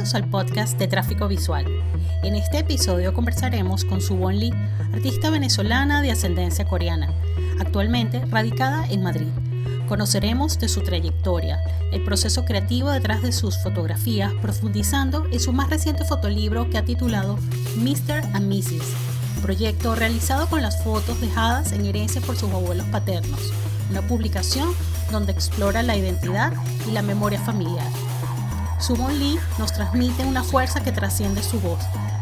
Bienvenidos al podcast de Tráfico Visual. En este episodio conversaremos con Subon Lee, artista venezolana de ascendencia coreana, actualmente radicada en Madrid. Conoceremos de su trayectoria, el proceso creativo detrás de sus fotografías, profundizando en su más reciente fotolibro que ha titulado Mr. and Mrs., proyecto realizado con las fotos dejadas en herencia por sus abuelos paternos, una publicación donde explora la identidad y la memoria familiar. Subon Lee nos transmite una fuerza que trasciende su voz,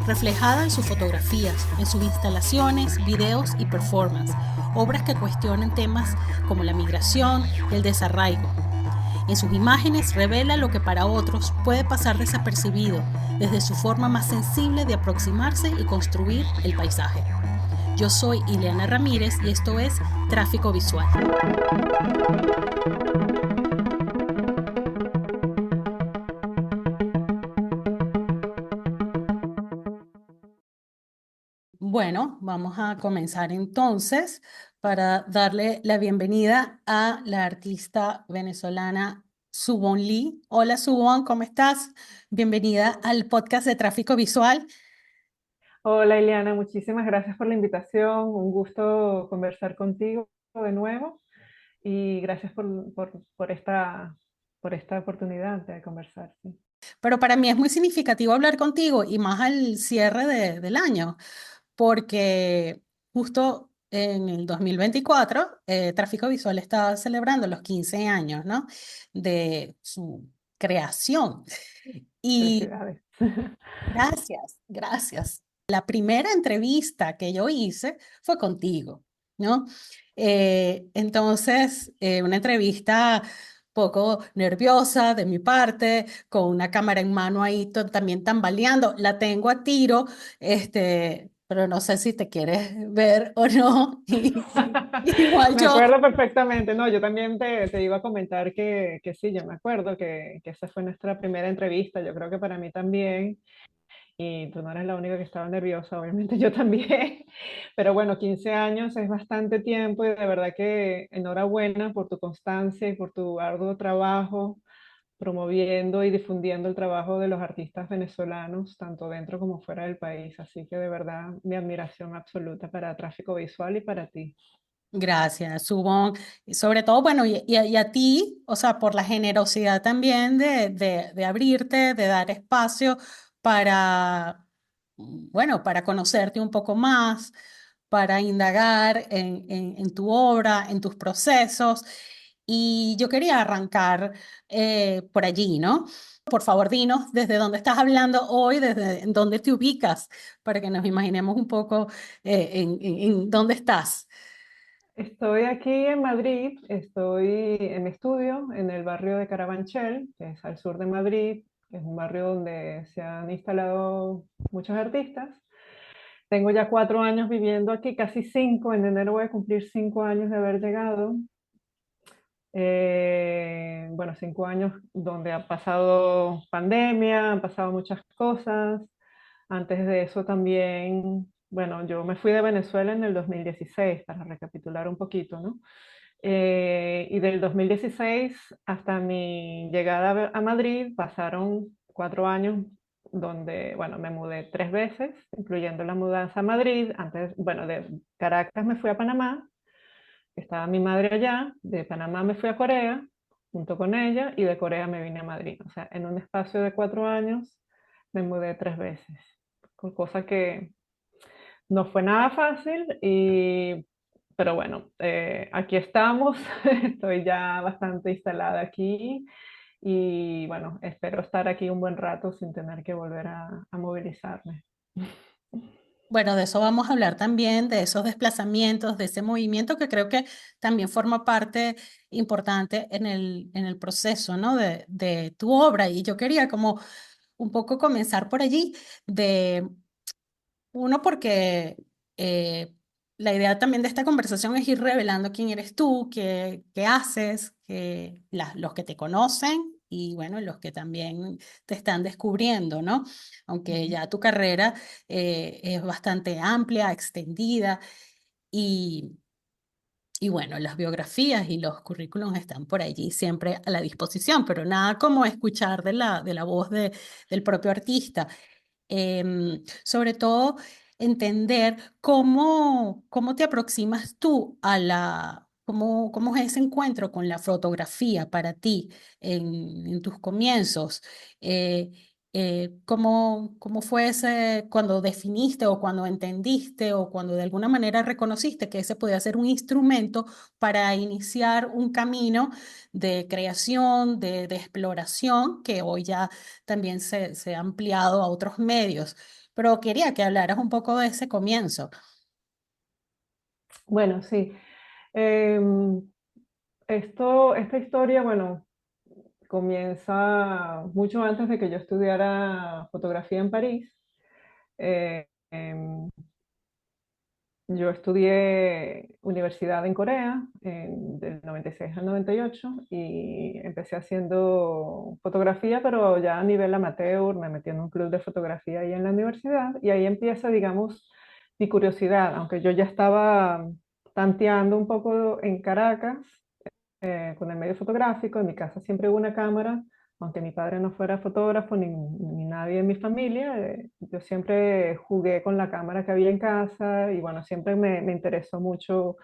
reflejada en sus fotografías, en sus instalaciones, videos y performance, obras que cuestionan temas como la migración y el desarraigo. En sus imágenes revela lo que para otros puede pasar desapercibido, desde su forma más sensible de aproximarse y construir el paisaje. Yo soy Ileana Ramírez y esto es Tráfico Visual. Bueno, vamos a comenzar entonces para darle la bienvenida a la artista venezolana Subon Lee. Hola Subon, ¿cómo estás? Bienvenida al podcast de Tráfico Visual. Hola Ileana, muchísimas gracias por la invitación. Un gusto conversar contigo de nuevo y gracias por esta oportunidad de conversar. Sí. Pero para mí es muy significativo hablar contigo y más al cierre del año, porque justo en el 2024 Tráfico Visual está celebrando los 15 años, ¿no? De su creación. Y Felicidades. gracias, gracias. La primera entrevista que yo hice fue contigo, ¿no? Entonces, una entrevista poco nerviosa de mi parte, con una cámara en mano ahí también tambaleando. La tengo a tiro, pero no sé si te quieres ver o no. Igual Me yo. acuerdo perfectamente. No, yo también te iba a comentar que sí, yo me acuerdo que esa fue nuestra primera entrevista. Yo creo que para mí también. Y tú no eres la única que estaba nerviosa, obviamente yo también. Pero bueno, 15 años es bastante tiempo y de verdad que enhorabuena por tu constancia y por tu arduo trabajo promoviendo y difundiendo el trabajo de los artistas venezolanos, tanto dentro como fuera del país. Así que de verdad mi admiración absoluta para Tráfico Visual y para ti. Gracias, Subón. Y sobre todo, bueno, y a ti, o sea, por la generosidad también de abrirte, de dar espacio para, bueno, para conocerte un poco más, para indagar en tu obra, en tus procesos. Y yo quería arrancar por allí, ¿no? Por favor, dinos desde dónde estás hablando hoy, desde dónde te ubicas, para que nos imaginemos un poco en dónde estás. Estoy aquí en Madrid, estoy en mi estudio en el barrio de Carabanchel, que es al sur de Madrid, que es un barrio donde se han instalado muchos artistas. Tengo ya 4 años viviendo aquí, casi 5, en enero voy a cumplir 5 años de haber llegado. Bueno, 5 años donde ha pasado pandemia, han pasado muchas cosas. Antes de eso también, bueno, yo me fui de Venezuela en el 2016, para recapitular un poquito, ¿no? Y del 2016 hasta mi llegada a Madrid pasaron 4 años donde, bueno, me mudé 3 veces, incluyendo la mudanza a Madrid. Antes, bueno, de Caracas me fui a Panamá, estaba mi madre allá, de Panamá me fui a Corea junto con ella y de Corea me vine a Madrid. O sea, en un espacio de 4 años me mudé 3 veces, cosa que no fue nada fácil, pero bueno, aquí estamos, estoy ya bastante instalada aquí y bueno, espero estar aquí un buen rato sin tener que volver a movilizarme. Bueno, de eso vamos a hablar también, de esos desplazamientos, de ese movimiento que creo que también forma parte importante en el proceso, ¿no? De tu obra. Y yo quería como un poco comenzar por allí, de uno porque eh, la idea también de esta conversación es ir revelando quién eres tú, qué haces, los que te conocen y bueno, los que también te están descubriendo, ¿no? Aunque Ujú. ya tu carrera es bastante amplia, extendida y, Y bueno, las biografías y los currículums están por allí siempre a la disposición, pero nada como escuchar de la voz del propio artista. Sobre todo, entender cómo te aproximas tú a cómo es ese encuentro con la fotografía para ti en tus comienzos. Eh, cómo fue ese cuando definiste o cuando entendiste o cuando de alguna manera reconociste que ese podía ser un instrumento para iniciar un camino de creación, de exploración, que hoy ya también se ha ampliado a otros medios. Pero quería que hablaras un poco de ese comienzo. Bueno, sí. Em, esta historia, bueno, comienza mucho antes de que yo estudiara fotografía en París. Eh, em, yo estudié universidad en Corea, del 96 al 98, y empecé haciendo fotografía, pero ya a nivel amateur, me metí en un club de fotografía ahí en la universidad, y ahí empieza, digamos, mi curiosidad, aunque yo ya estaba tanteando un poco en Caracas, con el medio fotográfico. En mi casa siempre hubo una cámara, aunque mi padre no fuera fotógrafo ni nadie en mi familia. Yo siempre jugué con la cámara que había en casa y bueno, siempre me interesó mucho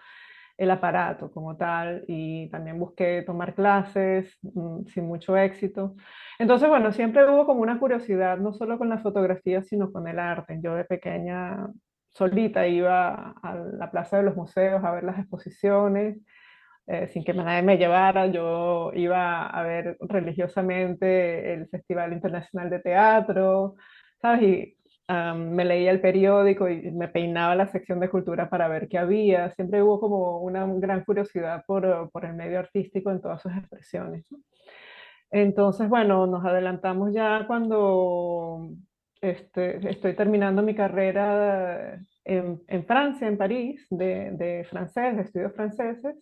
el aparato como tal y también busqué tomar clases sin mucho éxito. Entonces, bueno, siempre hubo como una curiosidad, no solo con la fotografía, sino con el arte. Yo de pequeña solita iba a la Plaza de los Museos a ver las exposiciones, sin que nadie me llevara. Yo iba a ver religiosamente el Festival Internacional de Teatro, ¿sabes? Y me leía el periódico y me peinaba la sección de cultura para ver qué había. Siempre hubo como una gran curiosidad por el medio artístico en todas sus expresiones, ¿no? Entonces, bueno, nos adelantamos ya cuando estoy terminando mi carrera en Francia, en París, de francés, de estudios franceses.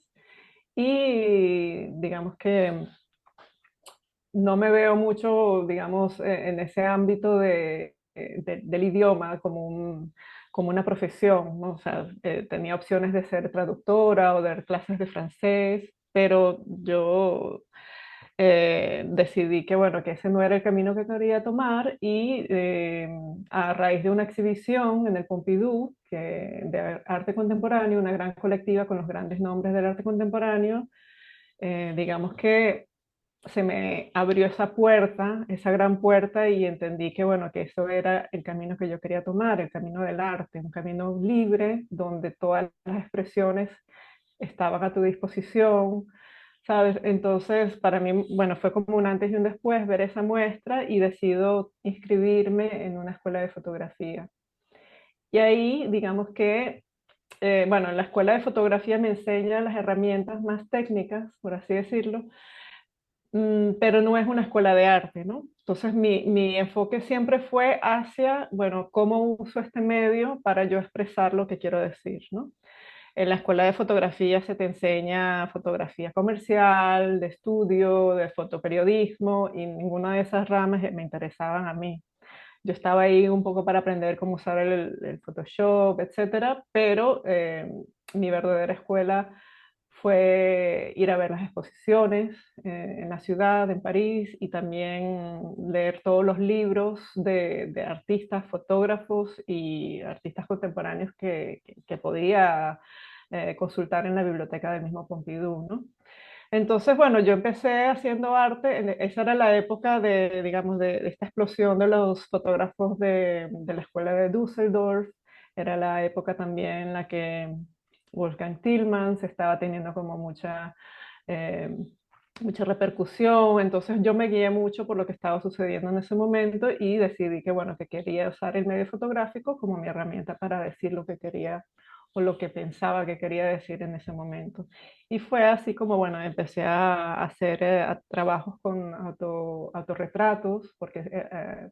Y digamos que no me veo mucho, digamos, en ese ámbito del idioma como como una profesión, ¿no? O sea, tenía opciones de ser traductora o de dar clases de francés, pero yo decidí que, bueno, que ese no era el camino que quería tomar y a raíz de una exhibición en el Pompidou de arte contemporáneo, una gran colectiva con los grandes nombres del arte contemporáneo, digamos que se me abrió esa puerta, esa gran puerta, y entendí que, bueno, que eso era el camino que yo quería tomar, el camino del arte, un camino libre donde todas las expresiones estaban a tu disposición, ¿sabes? Entonces, para mí, bueno, fue como un antes y un después ver esa muestra y decido inscribirme en una escuela de fotografía. Y ahí, digamos que bueno, en la escuela de fotografía me enseñan las herramientas más técnicas, por así decirlo, pero no es una escuela de arte, ¿no? Entonces mi enfoque siempre fue hacia, bueno, cómo uso este medio para yo expresar lo que quiero decir, ¿no? En la escuela de fotografía se te enseña fotografía comercial, de estudio, de fotoperiodismo, y ninguna de esas ramas me interesaban a mí. Yo estaba ahí un poco para aprender cómo usar el Photoshop, etcétera, pero mi verdadera escuela fue ir a ver las exposiciones en la ciudad, en París, y también leer todos los libros de artistas, fotógrafos y artistas contemporáneos que podía consultar en la biblioteca del mismo Pompidou, ¿no? Entonces, bueno, yo empecé haciendo arte, esa era la época de, digamos, de esta explosión de los fotógrafos de la escuela de Düsseldorf, era la época también en la que Wolfgang Tillmans estaba teniendo como eh, mucha repercusión. Entonces yo me guié mucho por lo que estaba sucediendo en ese momento y decidí que, bueno, que quería usar el medio fotográfico como mi herramienta para decir lo que quería o lo que pensaba que quería decir en ese momento. Y fue así como, bueno, empecé a hacer trabajos con autorretratos, porque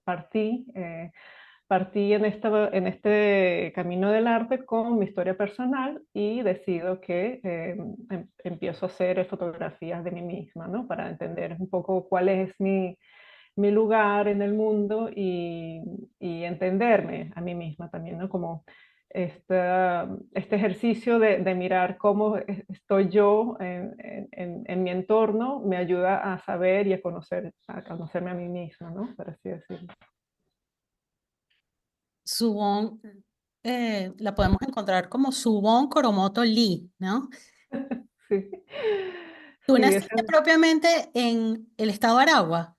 partí en este camino del arte con mi historia personal y decido que empiezo a hacer fotografías de mí misma, ¿no? Para entender un poco cuál es mi lugar en el mundo y entenderme a mí misma también, ¿no? Como este ejercicio de mirar cómo estoy yo en mi entorno me ayuda a saber y a conocerme a mí misma, ¿no? Por así decirlo. Subon, la podemos encontrar como Subon Koromoto Lee, ¿no? Sí. Tú Sí, naciste propiamente en el estado de Aragua,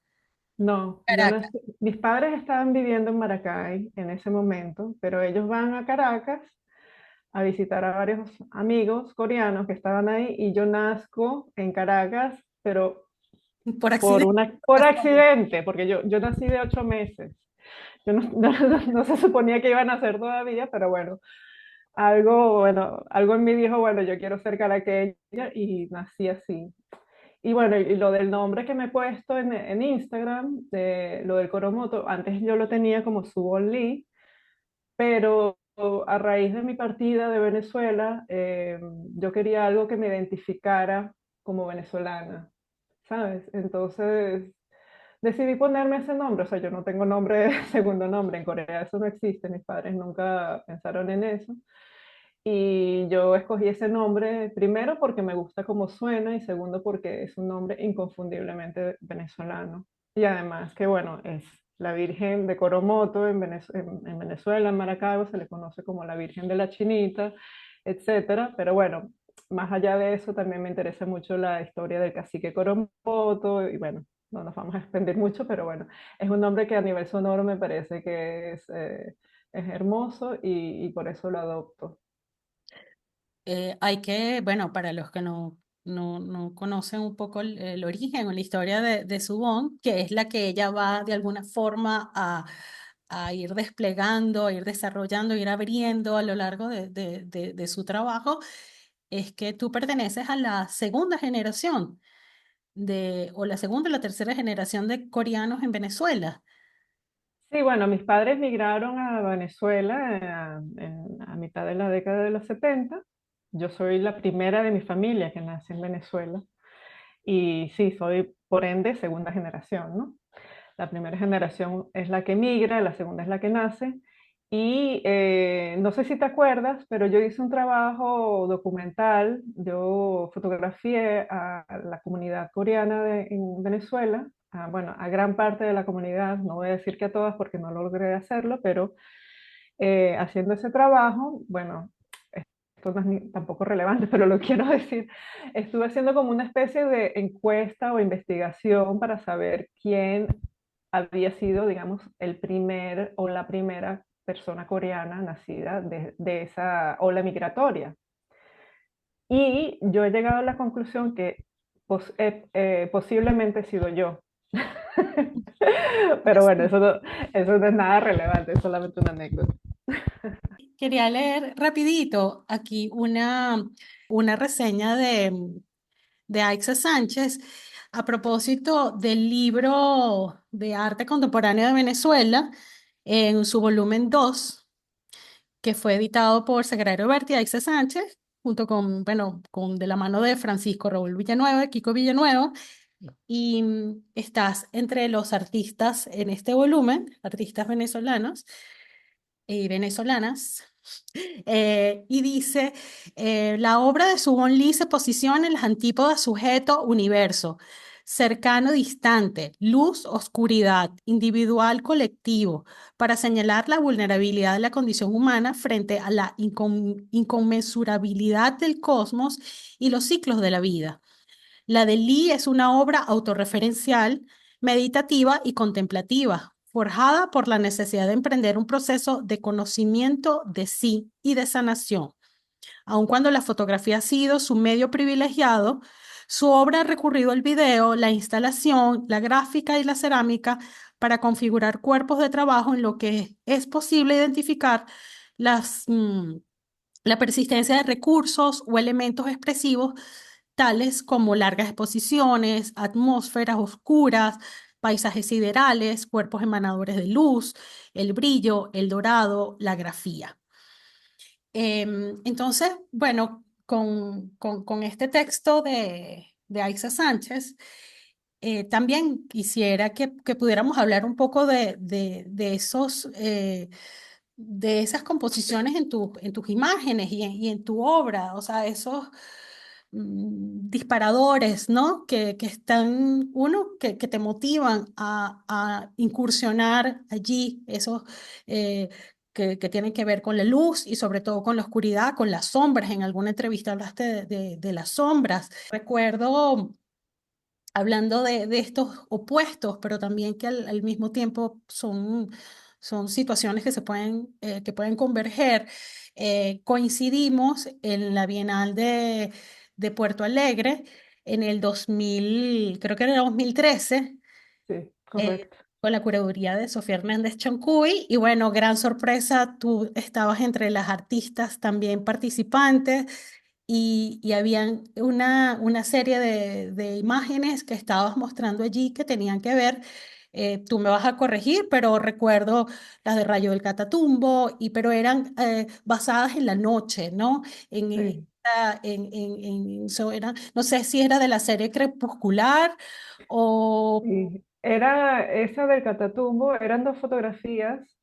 no, Caracas. mis padres estaban viviendo en Maracay en ese momento, pero ellos van a Caracas a visitar a varios amigos coreanos que estaban ahí y yo nazco en Caracas, pero Por accidente. Por por casualidad. accidente, porque yo nací de 8 meses. Yo no se suponía que iban a hacer todavía, pero bueno, algo en mí dijo, bueno, yo quiero ser caraqueña y nací así. Y bueno, y lo del nombre que me he puesto en Instagram, de lo del Coromoto, antes yo lo tenía como Subon Lee, pero a raíz de mi partida de Venezuela, yo quería algo que me identificara como venezolana, ¿sabes? Entonces decidí ponerme ese nombre, o sea, yo no tengo nombre, segundo nombre, en Corea eso no existe, mis padres nunca pensaron en eso. Y yo escogí ese nombre primero porque me gusta cómo suena y segundo porque es un nombre inconfundiblemente venezolano. Y además que, bueno, es la Virgen de Coromoto en Venezuela, en Maracaibo, se le conoce como la Virgen de la Chinita, etcétera. Pero bueno, más allá de eso, también me interesa mucho la historia del cacique Coromoto y bueno, no nos vamos a extender mucho, pero bueno, es un nombre que a nivel sonoro me parece que es hermoso y por eso lo adopto. Hay que, bueno, para los que no conocen un poco el origen o la historia de Subon, que es la que ella va de alguna forma a ir desplegando, a ir desarrollando, a ir abriendo a lo largo de su trabajo, es que tú perteneces a la segunda generación o la segunda o la tercera generación de coreanos en Venezuela. Sí, bueno, mis padres migraron a Venezuela a mitad de la década de los 70. Yo soy la primera de mi familia que nace en Venezuela y sí, soy por ende segunda generación, ¿no? La primera generación es la que migra, la segunda es la que nace. Y no sé si te acuerdas, pero yo hice un trabajo documental, yo fotografié a la comunidad coreana en Venezuela, bueno, a gran parte de la comunidad, no voy a decir que a todas porque no logré hacerlo, pero haciendo ese trabajo, bueno, esto no es tampoco relevante, pero lo quiero decir, estuve haciendo como una especie de encuesta o investigación para saber quién había sido, digamos, el primer o la primera persona coreana nacida de esa ola migratoria. Y yo he llegado a la conclusión que posiblemente he sido yo. Pero bueno, eso no es nada relevante, es solamente una anécdota. Quería leer rapidito aquí una reseña de Aixa Sánchez a propósito del libro de arte contemporáneo de Venezuela en su volumen 2 que fue editado por Sagrario Berti y Aixa Sánchez, junto con, bueno, con de la mano de Francisco Raúl Villanueva, Kiko Villanueva, y estás entre los artistas en este volumen, artistas venezolanos y venezolanas. Y dice, la obra de Subon Lee se posiciona en las antípodas sujeto-universo, cercano-distante, luz-oscuridad, individual-colectivo, para señalar la vulnerabilidad de la condición humana frente a la inconmensurabilidad del cosmos y los ciclos de la vida. La de Lee es una obra autorreferencial, meditativa y contemplativa, forjada por la necesidad de emprender un proceso de conocimiento de sí y de sanación. Aun cuando la fotografía ha sido su medio privilegiado, su obra ha recurrido al video, la instalación, la gráfica y la cerámica para configurar cuerpos de trabajo en lo que es posible identificar las, la persistencia de recursos o elementos expresivos tales como largas exposiciones, atmósferas oscuras, paisajes siderales, cuerpos emanadores de luz, el brillo, el dorado, la grafía. Entonces, bueno, con este texto de Aixa Sánchez, también quisiera que pudiéramos hablar un poco de esos de esas composiciones en tus imágenes y en tu obra, o sea, esos disparadores, ¿no? Que están, uno, que te motivan a incursionar allí, esos que tienen que ver con la luz y sobre todo con la oscuridad, con las sombras. En alguna entrevista hablaste de las sombras. Recuerdo hablando de estos opuestos, pero también que al mismo tiempo son situaciones que pueden converger. Coincidimos en la Bienal de Puerto Alegre en el 2000, creo que era el 2013, Sí, eh, correcto. con la curaduría de Sofía Hernández Chancuy. Y bueno, gran sorpresa, tú estabas entre las artistas también participantes y habían una serie de imágenes que estabas mostrando allí que tenían que ver, tú me vas a corregir, pero recuerdo las de Rayo del Catatumbo, pero eran basadas en la noche, ¿no? En, Sí. no sé si era de la serie Crepuscular o... Y era esa del Catatumbo, eran dos fotografías,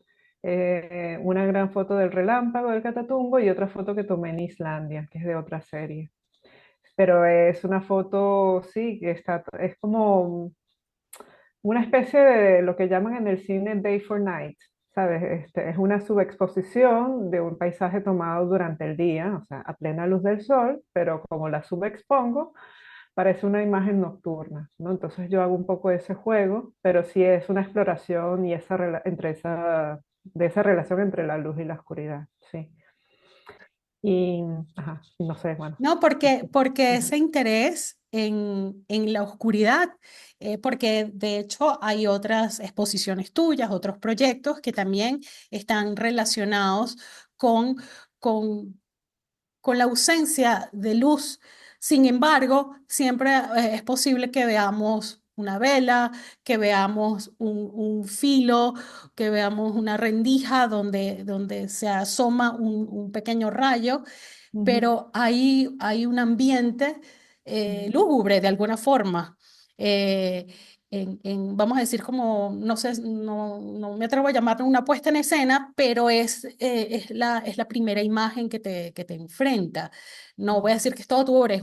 una gran foto del relámpago del Catatumbo y otra foto que tomé en Islandia, que es de otra serie. Pero es una foto, sí, que está, es como una especie de lo que llaman en el cine Day for Night, ¿sabes? Es una subexposición de un paisaje tomado durante el día, o sea, a plena luz del sol, pero como la subexpongo, parece una imagen nocturna, ¿no? Entonces yo hago un poco ese juego, pero sí es una exploración y de esa relación entre la luz y la oscuridad, sí. Y, ajá, y no sé, bueno. No, porque ese interés en la oscuridad, porque de hecho hay otras exposiciones tuyas, otros proyectos que también están relacionados con, con con la ausencia de luz. Sin embargo, siempre es posible que veamos una vela, que veamos un filo, que veamos una rendija donde se asoma un pequeño rayo, Ujú, pero hay un ambiente ujú. lúgubre de alguna forma. Eh, vamos a decir como, no sé, no me atrevo a llamarlo una puesta en escena, pero es la primera imagen que te enfrenta. No voy a decir que es todo tu obra,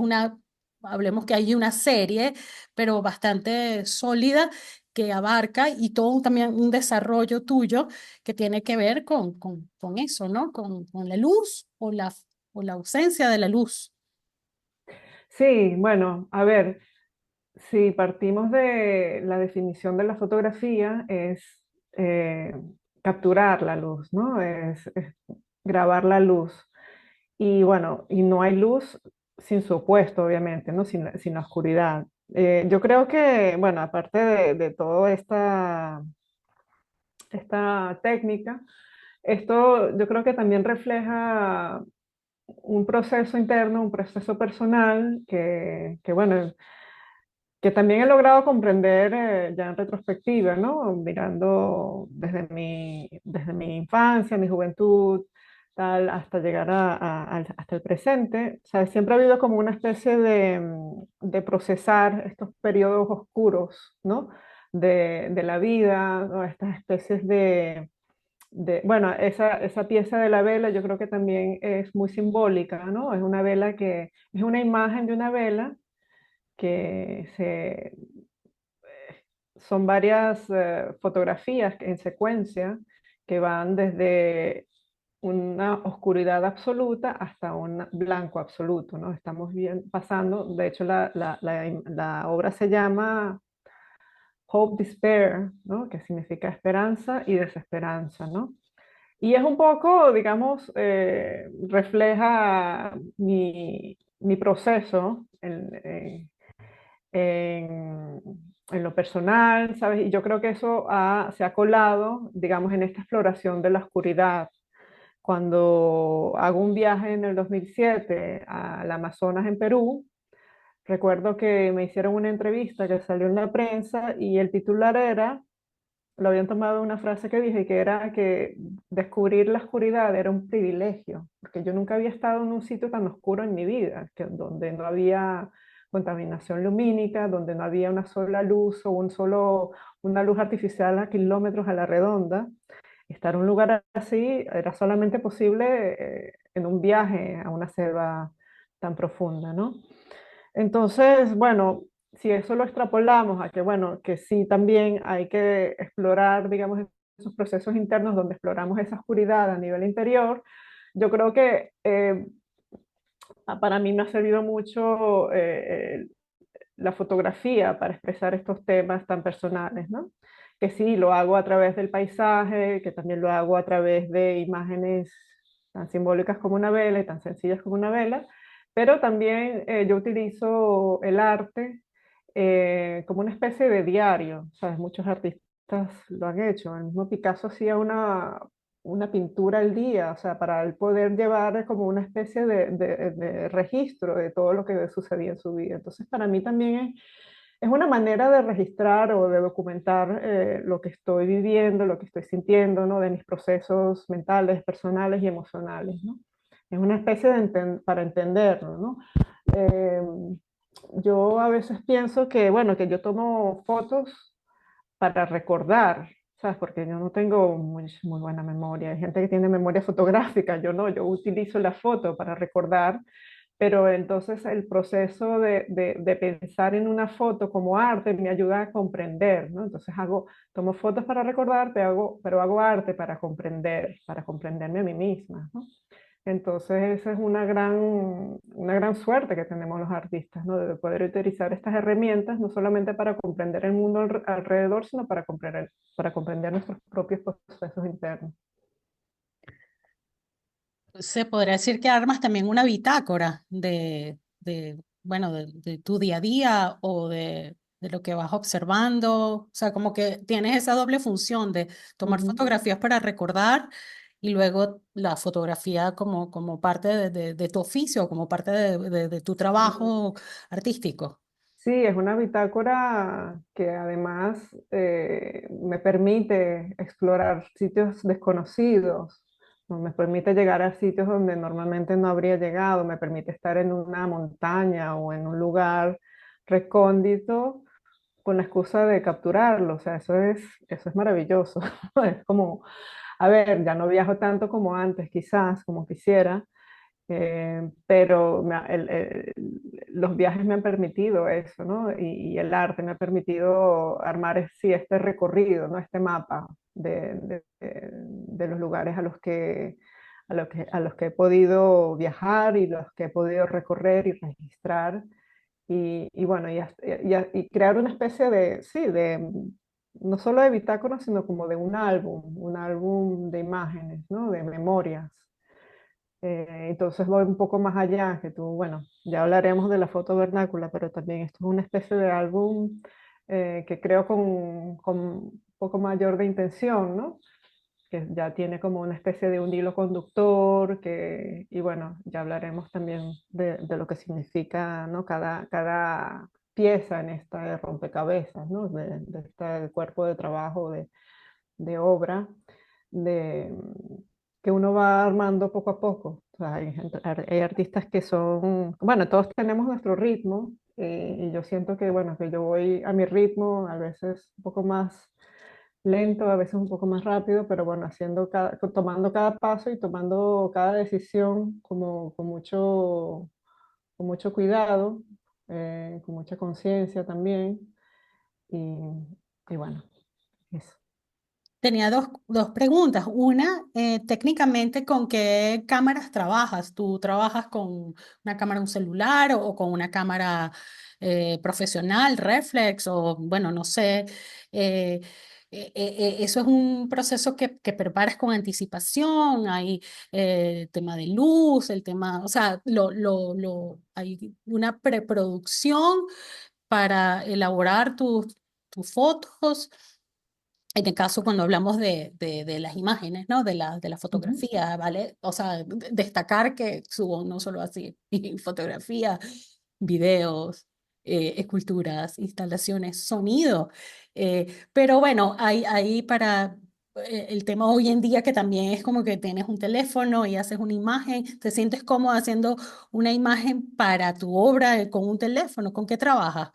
hablemos que hay una serie, pero bastante sólida que abarca y todo también un desarrollo tuyo que tiene que ver con eso, ¿no? Con la luz o la ausencia de la luz. Sí, bueno, a ver, si partimos de la definición de la fotografía, es eh, capturar la luz, ¿no? Es grabar la luz. Y bueno, y no hay luz sin su opuesto, obviamente, ¿no? Sin la oscuridad. Yo creo que, bueno, aparte de toda esta técnica, esto yo creo que también refleja un proceso interno, un proceso personal que bueno, que también he logrado comprender ya en retrospectiva, ¿no? Mirando desde mi infancia, mi juventud, tal, hasta llegar hasta el presente. O sea, siempre ha habido como una especie de procesar estos periodos oscuros, ¿no? De la vida, ¿no? Estas especies bueno, esa pieza de la vela yo creo que también es muy simbólica, ¿no? Es una vela es una imagen de una vela que son varias fotografías en secuencia que van desde una oscuridad absoluta hasta un blanco absoluto, ¿no? Estamos pasando, de hecho la obra se llama Hope, Despair, ¿no? Que significa esperanza y desesperanza, ¿no? Y es un poco, digamos, refleja mi proceso en, en lo personal, ¿sabes? Y yo creo que eso se ha colado, digamos, en esta exploración de la oscuridad. Cuando hago un viaje en el 2007 al Amazonas en Perú, recuerdo que me hicieron una entrevista que salió en la prensa y el titular era, lo habían tomado de una frase que dije, que era que descubrir la oscuridad era un privilegio, porque yo nunca había estado en un sitio tan oscuro en mi vida, donde no había contaminación lumínica, donde no había una sola luz o una luz artificial a kilómetros a la redonda. estar en un lugar así era solamente posible en un viaje a una selva tan profunda, ¿no? Entonces, bueno, si eso lo extrapolamos a que, bueno, que sí también hay que explorar, digamos, esos procesos internos donde exploramos esa oscuridad a nivel interior, yo creo que para mí me ha servido mucho la fotografía para expresar estos temas tan personales, ¿no? Que sí, lo hago a través del paisaje, que también lo hago a través de imágenes tan simbólicas como una vela y tan sencillas como una vela, pero también yo utilizo el arte como una especie de diario, ¿sabes? Muchos artistas lo han hecho. El mismo Picasso hacía una pintura al día, o sea, para él poder llevar como una especie de registro de todo lo que sucedía en su vida. Entonces, para mí también es una manera de registrar o de documentar lo que estoy viviendo, lo que estoy sintiendo, ¿no? De mis procesos mentales, personales y emocionales, ¿no? Es una especie para entenderlo, ¿no? Eh, yo a veces pienso que, bueno, que yo tomo fotos para recordar, ¿sabes? Porque yo no tengo muy buena memoria. Hay gente que tiene memoria fotográfica, yo no, yo utilizo la foto para recordar, pero entonces el proceso de pensar en una foto como arte me ayuda a comprender, ¿no? Entonces tomo fotos para recordar, pero hago arte para comprenderme a mí misma, ¿no? Entonces, esa es una gran suerte que tenemos los artistas, ¿no? De poder utilizar estas herramientas no solamente para comprender el mundo alrededor, sino para comprender nuestros propios procesos internos. Se podría decir que armas también una bitácora bueno, de tu día a día o de lo que vas observando. O sea, como que tienes esa doble función de tomar Ujú. fotografías para recordar y luego la fotografía como parte de tu oficio, como parte de tu trabajo artístico. Sí, es una bitácora que además me permite explorar sitios desconocidos, ¿no? Me permite llegar a sitios donde normalmente no habría llegado, me permite estar en una montaña o en un lugar recóndito con la excusa de capturarlo. O sea, eso es maravilloso. Es como, a ver, ya no viajo tanto como antes, quizás, como quisiera, pero los viajes me han permitido eso, ¿no? Y el arte me ha permitido armar, sí, este recorrido, ¿no? Este mapa de los lugares a los que he podido viajar y los que he podido recorrer y registrar. Y bueno, y crear una especie de, sí, no solo de bitácora, sino como de un álbum de imágenes, ¿no? De memorias. Entonces voy un poco más allá, que tú, bueno, ya hablaremos de la foto vernácula, pero también esto es una especie de álbum que creo con un poco mayor de intención, ¿no? Que ya tiene como una especie de un hilo conductor, y bueno, ya hablaremos también de lo que significa, ¿no? Cada pieza en esta rompecabezas, ¿no? De este cuerpo de trabajo, de obra, de, que uno va armando poco a poco. O sea, hay artistas que son, bueno, todos tenemos nuestro ritmo, y yo siento que, bueno, que yo voy a mi ritmo, a veces un poco más lento, a veces un poco más rápido, pero bueno, tomando cada paso y tomando cada decisión como con mucho cuidado, con mucha conciencia también, y, y bueno, eso. Tenía dos preguntas. Una, técnicamente, ¿con qué cámaras trabajas? ¿Tú trabajas con una cámara, un celular o con una cámara profesional, reflex o bueno, no sé? eh, Eso es un proceso que preparas con anticipación. Hay tema de luz, el tema, o sea, hay una preproducción para elaborar tus fotos. En el caso, cuando hablamos de las imágenes, ¿no? De la Ujú. fotografía, ¿vale? O sea, destacar que subo no solo así fotografía, videos, esculturas, instalaciones, sonido. Pero bueno, hay para el tema hoy en día que también es como que tienes un teléfono y haces una imagen, te sientes cómodo haciendo una imagen para tu obra con un teléfono. ¿Con qué trabajas?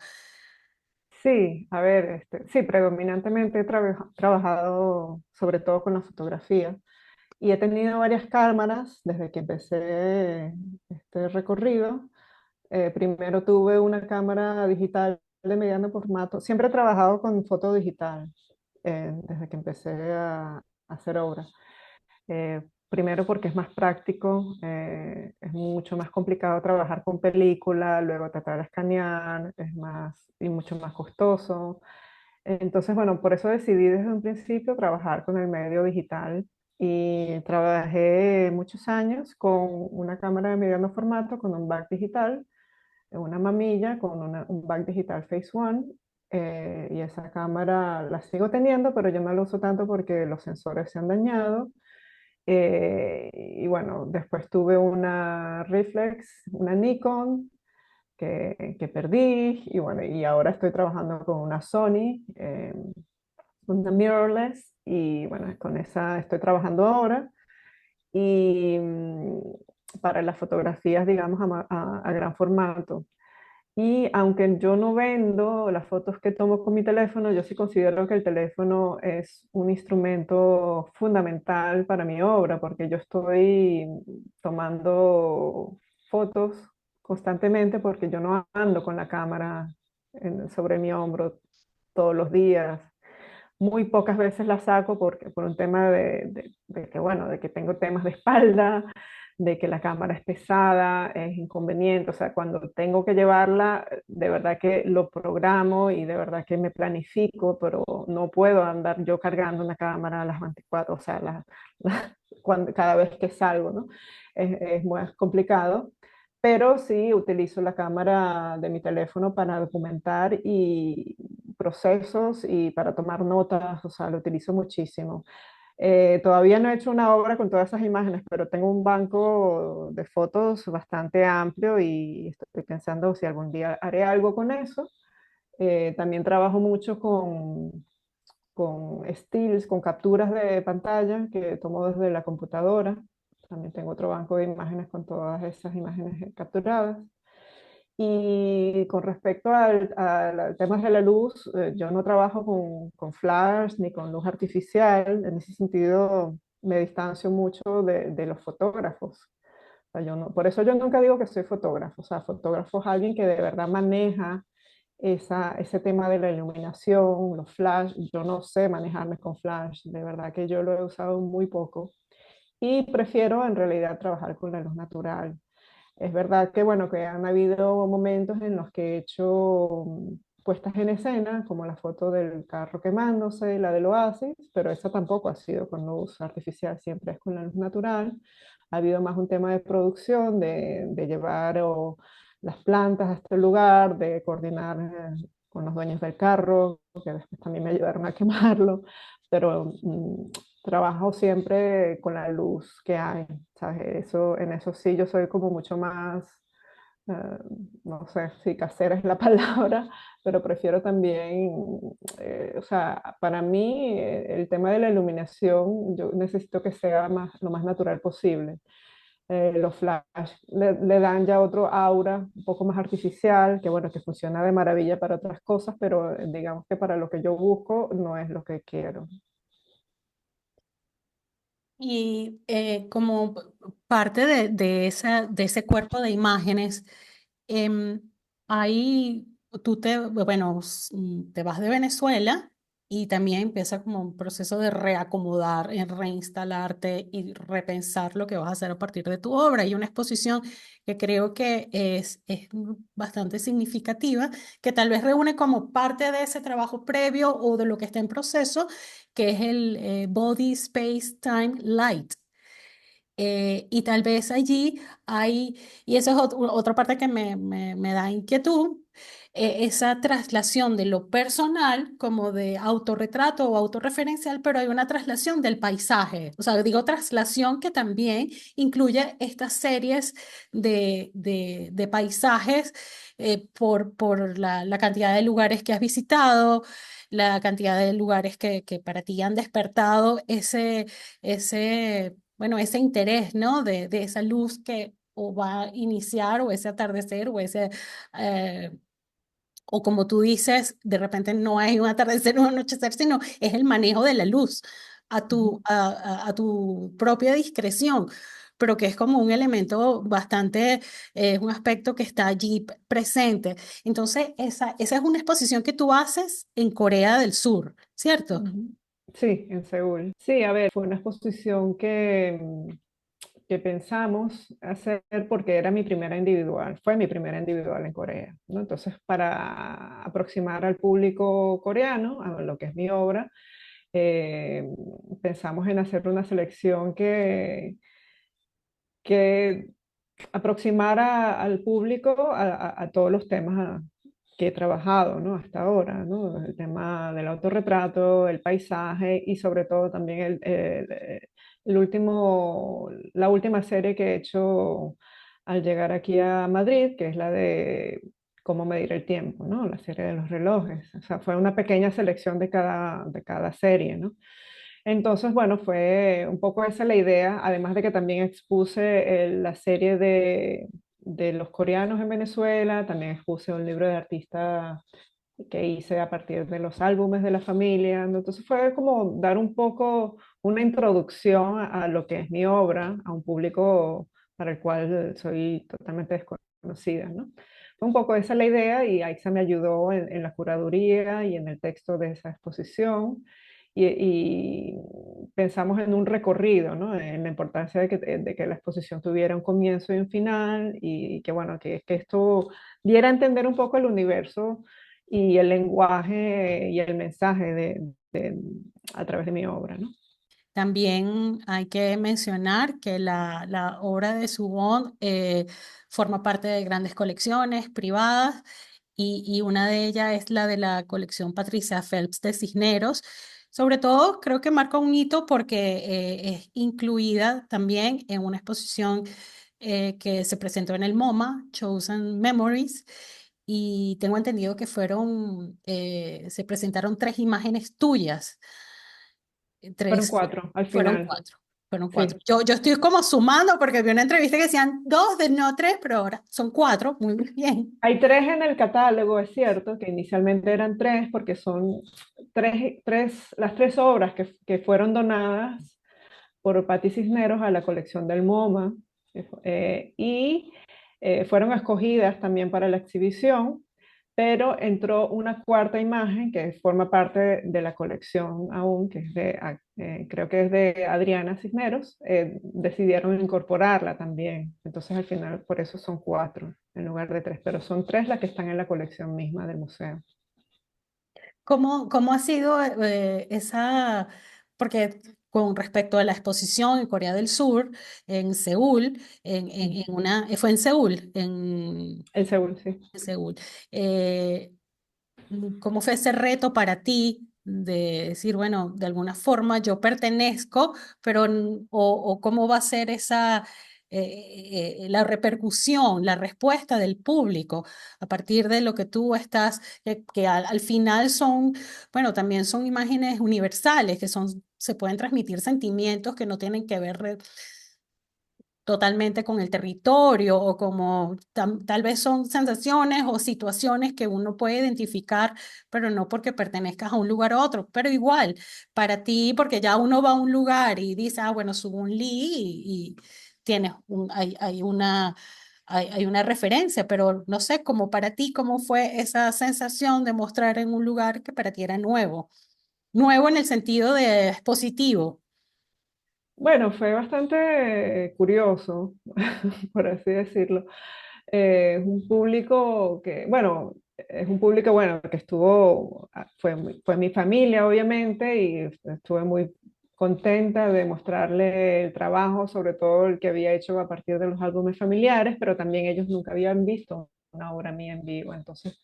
Sí, a ver, sí, predominantemente he trabajado sobre todo con la fotografía y he tenido varias cámaras desde que empecé este recorrido. Primero tuve una cámara digital de mediano formato. Siempre he trabajado con foto digital desde que empecé a hacer obras. Primero porque es más práctico, es mucho más complicado trabajar con película, luego tratar de escanear, es más y mucho más costoso. Entonces, bueno, por eso decidí desde un principio trabajar con el medio digital y trabajé muchos años con una cámara de mediano formato, con un back digital, una mamilla con un back digital Phase One. Y esa cámara la sigo teniendo, pero yo no la uso tanto porque los sensores se han dañado. Y bueno, después tuve una Reflex, una Nikon que perdí. Y bueno, y ahora estoy trabajando con una Sony, una mirrorless. Y bueno, con esa estoy trabajando ahora. Y para las fotografías, digamos, a gran formato. Y aunque yo no vendo las fotos que tomo con mi teléfono, yo sí considero que el teléfono es un instrumento fundamental para mi obra, porque yo estoy tomando fotos constantemente porque yo no ando con la cámara sobre mi hombro todos los días. Muy pocas veces la saco porque, por un tema de que, bueno, de que tengo temas de espalda, de que la cámara es pesada, es inconveniente. O sea, cuando tengo que llevarla, de verdad que lo programo y de verdad que me planifico, pero no puedo andar yo cargando una cámara a las 24, o sea, cada vez que salgo, ¿no? Es más complicado. Pero sí utilizo la cámara de mi teléfono para documentar y procesos y para tomar notas, o sea, lo utilizo muchísimo. Todavía no he hecho una obra con todas esas imágenes, pero tengo un banco de fotos bastante amplio y estoy pensando si algún día haré algo con eso. También trabajo mucho con stills, con capturas de pantalla que tomo desde la computadora. También tengo otro banco de imágenes con todas esas imágenes capturadas. Y con respecto al tema de la luz, yo no trabajo con flash ni con luz artificial. En ese sentido, me distancio mucho de los fotógrafos. O sea, por eso yo nunca digo que soy fotógrafo. O sea, fotógrafo es alguien que de verdad maneja ese tema de la iluminación, los flash. Yo no sé manejarme con flash. De verdad que yo lo he usado muy poco. Y prefiero en realidad trabajar con la luz natural. Es verdad que, bueno, que han habido momentos en los que he hecho puestas en escena, como la foto del carro quemándose, la del oasis, pero esa tampoco ha sido con luz artificial, siempre es con la luz natural. Ha habido más un tema de producción, de llevar las plantas a este lugar, de coordinar con los dueños del carro, que después también me ayudaron a quemarlo, pero trabajo siempre con la luz que hay, ¿sabes? En eso sí yo soy como mucho más, eh, no sé si casera es la palabra, pero prefiero también, o sea, para mí el tema de la iluminación, yo necesito que sea lo más natural posible. Los flash le dan ya otro aura un poco más artificial, que bueno, que funciona de maravilla para otras cosas, pero digamos que para lo que yo busco no es lo que quiero. Y como parte de ese cuerpo de imágenes, em, ahí bueno, te vas de Venezuela y también empieza como un proceso de reacomodar, reinstalarte y repensar lo que vas a hacer a partir de tu obra. Y una exposición que creo que es bastante significativa, que tal vez reúne como parte de ese trabajo previo o de lo que está en proceso, que es el Body Space Time Light. Y tal vez allí hay, y eso es otra parte que me da inquietud, esa traslación de lo personal como de autorretrato o autorreferencial, pero hay una traslación del paisaje. O sea, digo traslación que también incluye estas series de paisajes por la cantidad de lugares que has visitado, la cantidad de lugares que para ti han despertado bueno, ese interés, ¿no? De esa luz que o va a iniciar o ese atardecer o ese eh, o como tú dices, de repente no hay un atardecer o un anochecer, sino es el manejo de la luz Ujú, a tu propia discreción, pero que es como un elemento bastante, es un aspecto que está allí presente. Entonces, esa es una exposición que tú haces en Corea del Sur, ¿cierto? ujú. Sí, en Seúl. Sí, a ver, fue una exposición que pensamos hacer porque era mi primera individual, fue mi primera individual en Corea, ¿no? Entonces, para aproximar al público coreano a lo que es mi obra, eh, pensamos en hacer una selección que aproximara al público a todos los temas que he trabajado, ¿no? Hasta ahora, ¿no? El tema del autorretrato, el paisaje y sobre todo también la última serie que he hecho al llegar aquí a Madrid, que es la de cómo medir el tiempo, ¿no? La serie de los relojes. O sea, fue una pequeña selección de cada serie, ¿no? Entonces, bueno, fue un poco esa la idea, además de que también expuse la serie de los coreanos en Venezuela, también expuse un libro de artista que hice a partir de los álbumes de la familia, ¿no? Entonces fue como dar un poco una introducción a lo que es mi obra, a un público para el cual soy totalmente desconocida, ¿no? Fue un poco esa la idea y Aixa me ayudó en la curaduría y en el texto de esa exposición y pensamos en un recorrido, ¿no? En la importancia de que la exposición tuviera un comienzo y un final y que, bueno, que esto diera a entender un poco el universo y el lenguaje y el mensaje a través de mi obra, ¿no? También hay que mencionar que la obra de Subón forma parte de grandes colecciones privadas y una de ellas es la de la colección Patricia Phelps de Cisneros. Sobre todo, creo que marca un hito porque es incluida también en una exposición que se presentó en el MoMA, Chosen Memories, y tengo entendido que se presentaron tres imágenes tuyas. Fueron Tres, cuatro al fueron final, cuatro, fueron cuatro. sí. Yo estoy como sumando porque vi una entrevista que decían dos, de no tres, pero ahora son cuatro, muy bien. Hay tres en el catálogo, es cierto, que inicialmente eran tres porque son las tres obras que fueron donadas por Patti Cisneros a la colección del MoMA y fueron escogidas también para la exhibición, pero entró una cuarta imagen que forma parte de la colección aún, que es creo que es de Adriana Cisneros, decidieron incorporarla también. Entonces al final por eso son cuatro en lugar de tres, pero son tres las que están en la colección misma del museo. ¿Cómo ha sido esa, porque con respecto a la exposición en Corea del Sur, en Seúl, fue en Seúl, El Seúl, sí. en Seúl, eh, ¿cómo fue ese reto para ti de decir, bueno, de alguna forma yo pertenezco, pero o cómo va a ser la repercusión, la respuesta del público a partir de lo que tú estás, que al final son, bueno, también son imágenes universales, se pueden transmitir sentimientos que no tienen que ver totalmente con el territorio o como tal vez son sensaciones o situaciones que uno puede identificar, pero no porque pertenezcas a un lugar u otro, pero igual para ti, porque ya uno va a un lugar y dice, ah, bueno, subo un Lee y tienes hay una referencia, pero no sé, como para ti, ¿cómo fue esa sensación de mostrar en un lugar que para ti era nuevo? Nuevo en el sentido de positivo. Bueno, fue bastante curioso, por así decirlo. Es un público que, bueno, es un público, bueno, que estuvo, fue mi familia, obviamente, y estuve muy contenta de mostrarle el trabajo, sobre todo el que había hecho a partir de los álbumes familiares, pero también ellos nunca habían visto una obra mía en vivo. Entonces,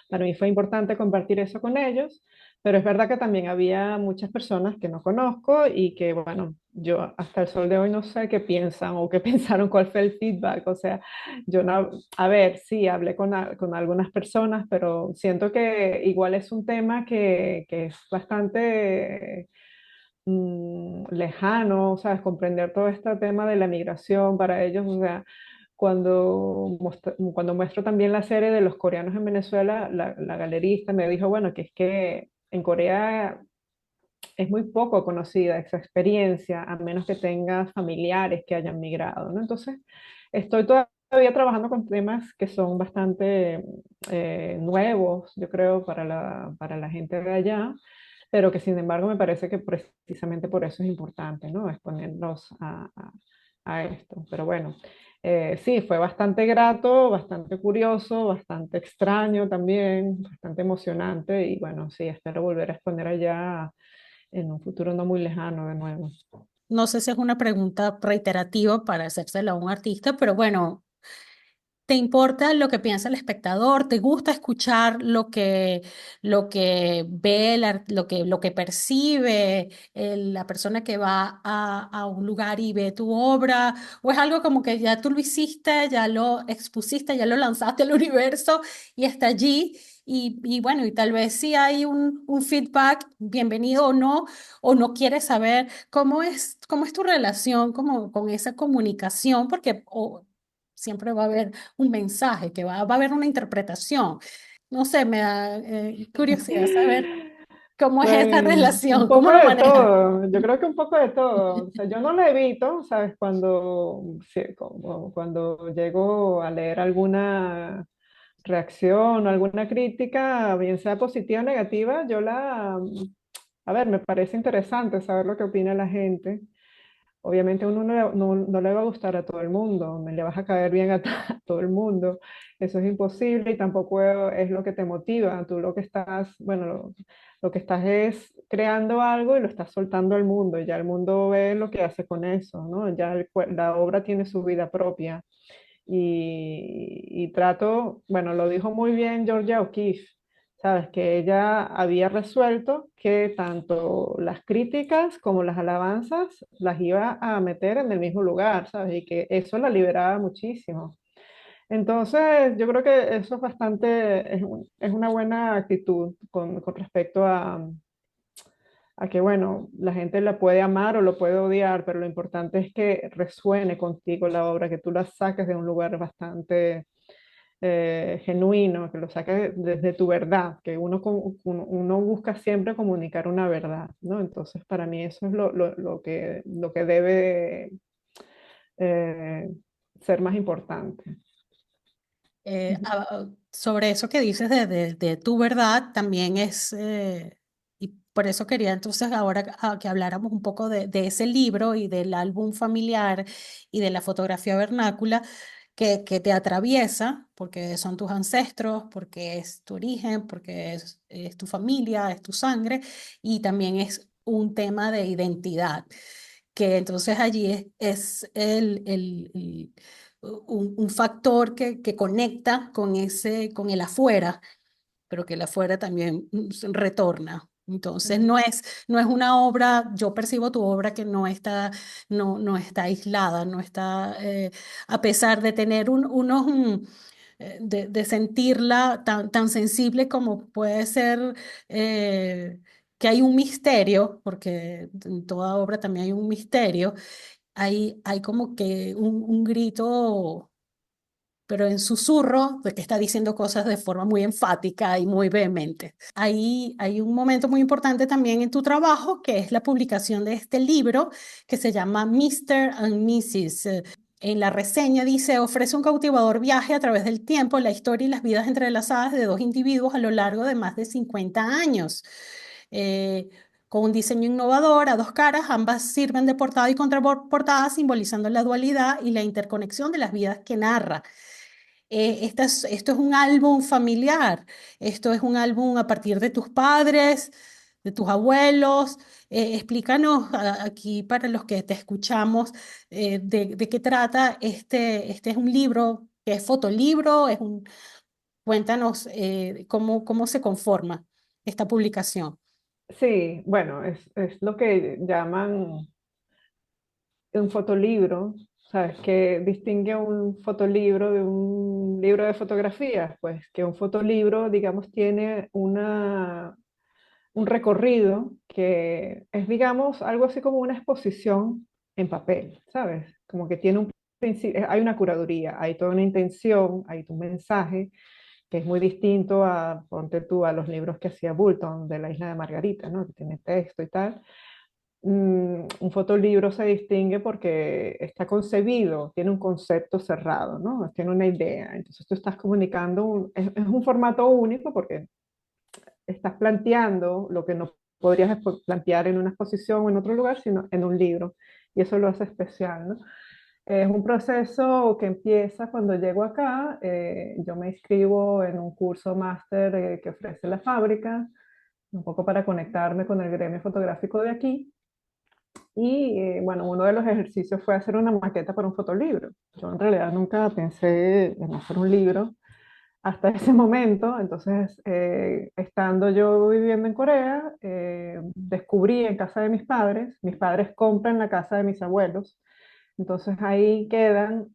para mí fue importante compartir eso con ellos. Pero es verdad que también había muchas personas que no conozco y que, bueno, yo hasta el sol de hoy no sé qué piensan o qué pensaron, cuál fue el feedback. O sea, yo no, a ver, sí, hablé con algunas personas, pero siento que igual es un tema que es bastante lejano, ¿sabes? Comprender todo este tema de la migración para ellos, o sea, cuando muestro también la serie de los coreanos en Venezuela, la galerista me dijo, bueno, que es que en Corea es muy poco conocida esa experiencia, a menos que tengas familiares que hayan migrado, ¿no? Entonces, estoy todavía trabajando con temas que son bastante nuevos, yo creo, para la gente de allá, pero que sin embargo me parece que precisamente por eso es importante, ¿no? Exponerlos a esto. Pero bueno, sí, fue bastante grato, bastante curioso, bastante extraño también, bastante emocionante y bueno, sí, espero volver a exponer allá en un futuro no muy lejano de nuevo. No sé si es una pregunta reiterativa para hacérsela a un artista, pero bueno, ¿te importa lo que piensa el espectador? ¿Te gusta escuchar lo que ve, lo que percibe la persona que va a un lugar y ve tu obra? ¿O es algo como que ya tú lo hiciste, ya lo expusiste, ya lo lanzaste al universo y está allí? Y bueno, y tal vez si hay un feedback, bienvenido o no quieres saber cómo es tu relación como, con esa comunicación, porque siempre va a haber un mensaje, va a haber una interpretación. No sé, me da curiosidad saber cómo es esa Pues un relación, cómo poco lo de manejas. todo, yo creo que un poco de todo. O sea, yo no lo evito, ¿sabes? Sí, cuando llego a leer alguna reacción o alguna crítica, bien sea positiva o negativa, a ver, me parece interesante saber lo que opina la gente. Obviamente uno no le va a gustar a todo el mundo, no le vas a caer bien a, a todo el mundo, eso es imposible y tampoco es lo que te motiva, tú lo que estás, bueno, lo que estás es creando algo y lo estás soltando al mundo, y ya el mundo ve lo que hace con eso, ¿no? Ya la obra tiene su vida propia y trato, bueno, lo dijo muy bien Georgia O'Keeffe, sabes, que ella había resuelto que tanto las críticas como las alabanzas las iba a meter en el mismo lugar, sabes, y que eso la liberaba muchísimo. Entonces, yo creo que eso es bastante, es una buena actitud con respecto a que, bueno, la gente la puede amar o lo puede odiar, pero lo importante es que resuene contigo la obra, que tú la saques de un lugar bastante genuino, que lo saques desde tu verdad, que uno busca siempre comunicar una verdad, ¿no? Entonces, para mí eso es lo que debe eh, ser más importante. Sobre eso que dices de tu verdad, también y por eso quería entonces ahora que habláramos un poco de ese libro y del álbum familiar y de la fotografía vernácula que te atraviesa, porque son tus ancestros, porque es tu origen, porque es tu familia, es tu sangre, y también es un tema de identidad, que entonces allí es un factor que conecta con con el afuera, pero que el afuera también retorna. Entonces Mm. no es una obra, yo percibo tu obra que no está aislada, no está, a pesar de tener de sentirla tan sensible como puede ser, que hay un misterio, porque en toda obra también hay un misterio, hay como que un grito pero en susurro de que está diciendo cosas de forma muy enfática y muy vehemente. Hay un momento muy importante también en tu trabajo, que es la publicación de este libro que se llama Mr. and Mrs. En la reseña dice, ofrece un cautivador viaje a través del tiempo, la historia y las vidas entrelazadas de dos individuos a lo largo de más de 50 años. Eh, con un diseño innovador a dos caras, ambas sirven de portada y contraportada, simbolizando la dualidad y la interconexión de las vidas que narra. Esto es un álbum familiar, esto es un álbum a partir de tus padres, de tus abuelos. Explícanos aquí para los que te escuchamos de qué trata este es un libro, que es fotolibro, cuéntanos cómo se conforma esta publicación. Sí, bueno, es lo que llaman un fotolibro, ¿sabes? Que distingue un fotolibro de un libro de fotografías, pues que un fotolibro, digamos, tiene un recorrido que es, digamos, algo así como una exposición en papel, ¿sabes? Como que tiene un hay una curaduría, hay toda una intención, hay un mensaje que es muy distinto a, ponte tú, a los libros que hacía Bulton de la Isla de Margarita, ¿no? Que tiene texto y tal. Un fotolibro se distingue porque está concebido, tiene un concepto cerrado, ¿no? Tiene una idea. Entonces tú estás comunicando, es un formato único porque estás planteando lo que no podrías plantear en una exposición o en otro lugar, sino en un libro. Y eso lo hace especial, ¿no? Es un proceso que empieza cuando llego acá. Yo me inscribo en un curso máster que ofrece la fábrica, un poco para conectarme con el gremio fotográfico de aquí. Y bueno, uno de los ejercicios fue hacer una maqueta para un fotolibro. Yo en realidad nunca pensé en hacer un libro hasta ese momento. Entonces, estando yo viviendo en Corea, descubrí en casa de mis padres compran la casa de mis abuelos. Entonces ahí quedan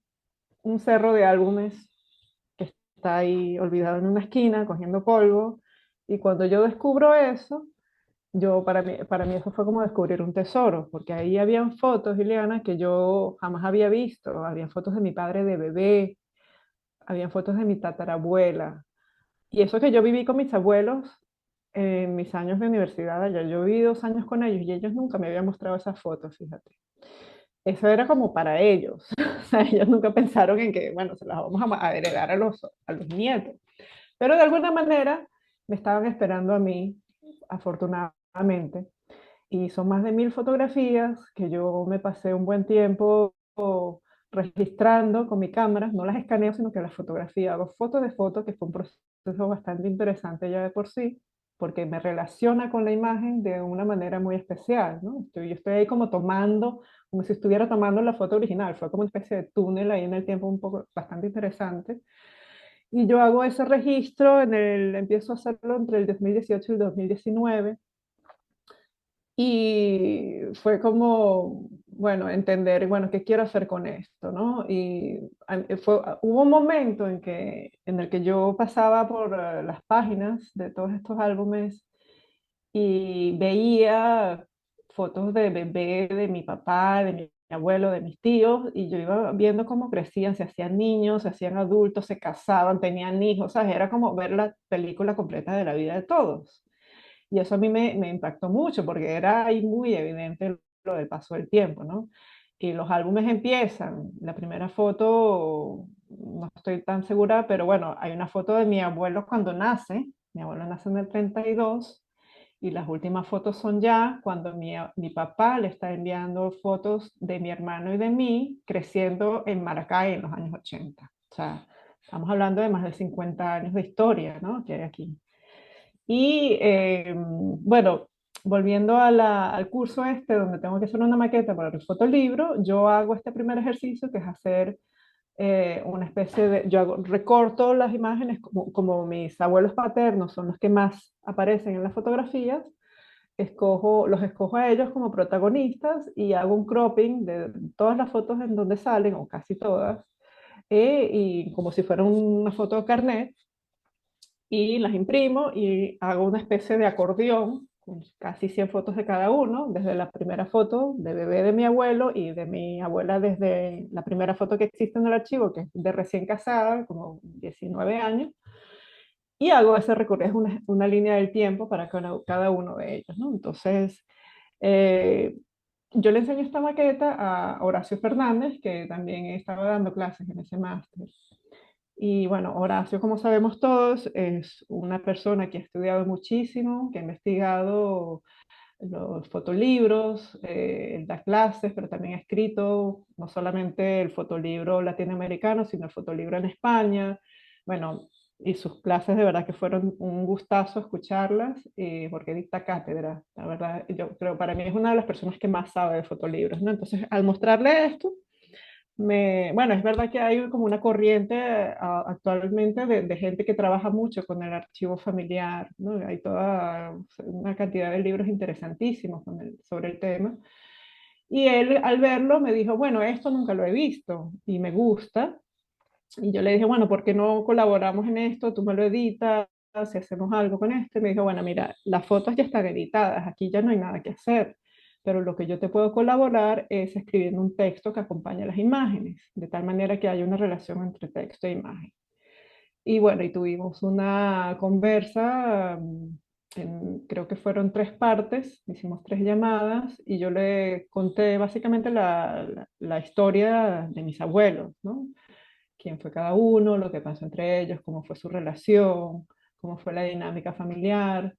un cerro de álbumes que está ahí olvidado en una esquina, cogiendo polvo. Y cuando yo descubro eso, para mí eso fue como descubrir un tesoro, porque ahí habían fotos, Ileana, que yo jamás había visto. Habían fotos de mi padre de bebé, habían fotos de mi tatarabuela. Y eso que yo viví con mis abuelos en mis años de universidad allá, yo viví 2 años con ellos y ellos nunca me habían mostrado esas fotos, fíjate. Eso era como para ellos. O sea, ellos nunca pensaron en que, bueno, se las vamos a heredar a los nietos. Pero de alguna manera me estaban esperando a mí, afortunadamente. Y son más de 1000 fotografías que yo me pasé un buen tiempo registrando con mi cámara. No las escaneo, sino que las fotografía. Hago fotos de fotos, que fue un proceso bastante interesante ya de por sí, porque me relaciona con la imagen de una manera muy especial, ¿no? Yo estoy ahí como tomando, como si estuviera tomando la foto original. Fue como una especie de túnel ahí en el tiempo un poco bastante interesante. Y yo hago ese registro, empiezo a hacerlo entre el 2018 y el 2019. Y fue como, bueno, entender, bueno, ¿qué quiero hacer con esto, no? Y hubo un momento en el que yo pasaba por las páginas de todos estos álbumes y veía fotos de bebé de mi papá, de mi abuelo, de mis tíos, y yo iba viendo cómo crecían, se hacían niños, se hacían adultos, se casaban, tenían hijos, ¿sabes? Era como ver la película completa de la vida de todos. Y eso a mí me impactó mucho porque era ahí muy evidente lo del paso del tiempo, ¿no? Y los álbumes empiezan, la primera foto, no estoy tan segura, pero bueno, hay una foto de mi abuelo cuando nace, mi abuelo nace en el 32, y las últimas fotos son ya cuando mi papá le está enviando fotos de mi hermano y de mí creciendo en Maracay en los años 80. O sea, estamos hablando de más de 50 años de historia, ¿no? Que hay aquí. Y bueno, volviendo al curso este, donde tengo que hacer una maqueta para el fotolibro, yo hago este primer ejercicio que es hacer una especie de, recorto las imágenes como mis abuelos paternos son los que más aparecen en las fotografías, los escojo a ellos como protagonistas y hago un cropping de todas las fotos en donde salen, o casi todas, y como si fuera una foto de carnet, y las imprimo y hago una especie de acordeón con casi 100 fotos de cada uno, desde la primera foto de bebé de mi abuelo y de mi abuela desde la primera foto que existe en el archivo, que es de recién casada, como 19 años, y hago ese recorrido, es una línea del tiempo para cada uno de ellos, ¿no? Entonces, eh, yo le enseño esta maqueta a Horacio Fernández, que también estaba dando clases en ese máster. Y bueno, Horacio, como sabemos todos, es una persona que ha estudiado muchísimo, que ha investigado los fotolibros, él da clases, pero también ha escrito no solamente el fotolibro latinoamericano, sino el fotolibro en España. Bueno, y sus clases de verdad que fueron un gustazo escucharlas, porque dicta cátedra. La verdad, yo creo, para mí es una de las personas que más sabe de fotolibros, ¿no? Entonces, al mostrarle esto, bueno, es verdad que hay como una corriente actualmente de gente que trabaja mucho con el archivo familiar, ¿no? Hay toda una cantidad de libros interesantísimos sobre el tema. Y él al verlo me dijo, bueno, esto nunca lo he visto y me gusta. Y yo le dije, bueno, ¿por qué no colaboramos en esto? Tú me lo editas, si hacemos algo con esto. Y me dijo, bueno, mira, las fotos ya están editadas, aquí ya no hay nada que hacer, pero lo que yo te puedo colaborar es escribiendo un texto que acompañe las imágenes, de tal manera que haya una relación entre texto e imagen. Y bueno, y tuvimos una conversa, creo que fueron 3 partes, hicimos 3 llamadas y yo le conté básicamente la historia de mis abuelos, ¿no? Quién fue cada uno, lo que pasó entre ellos, cómo fue su relación, cómo fue la dinámica familiar,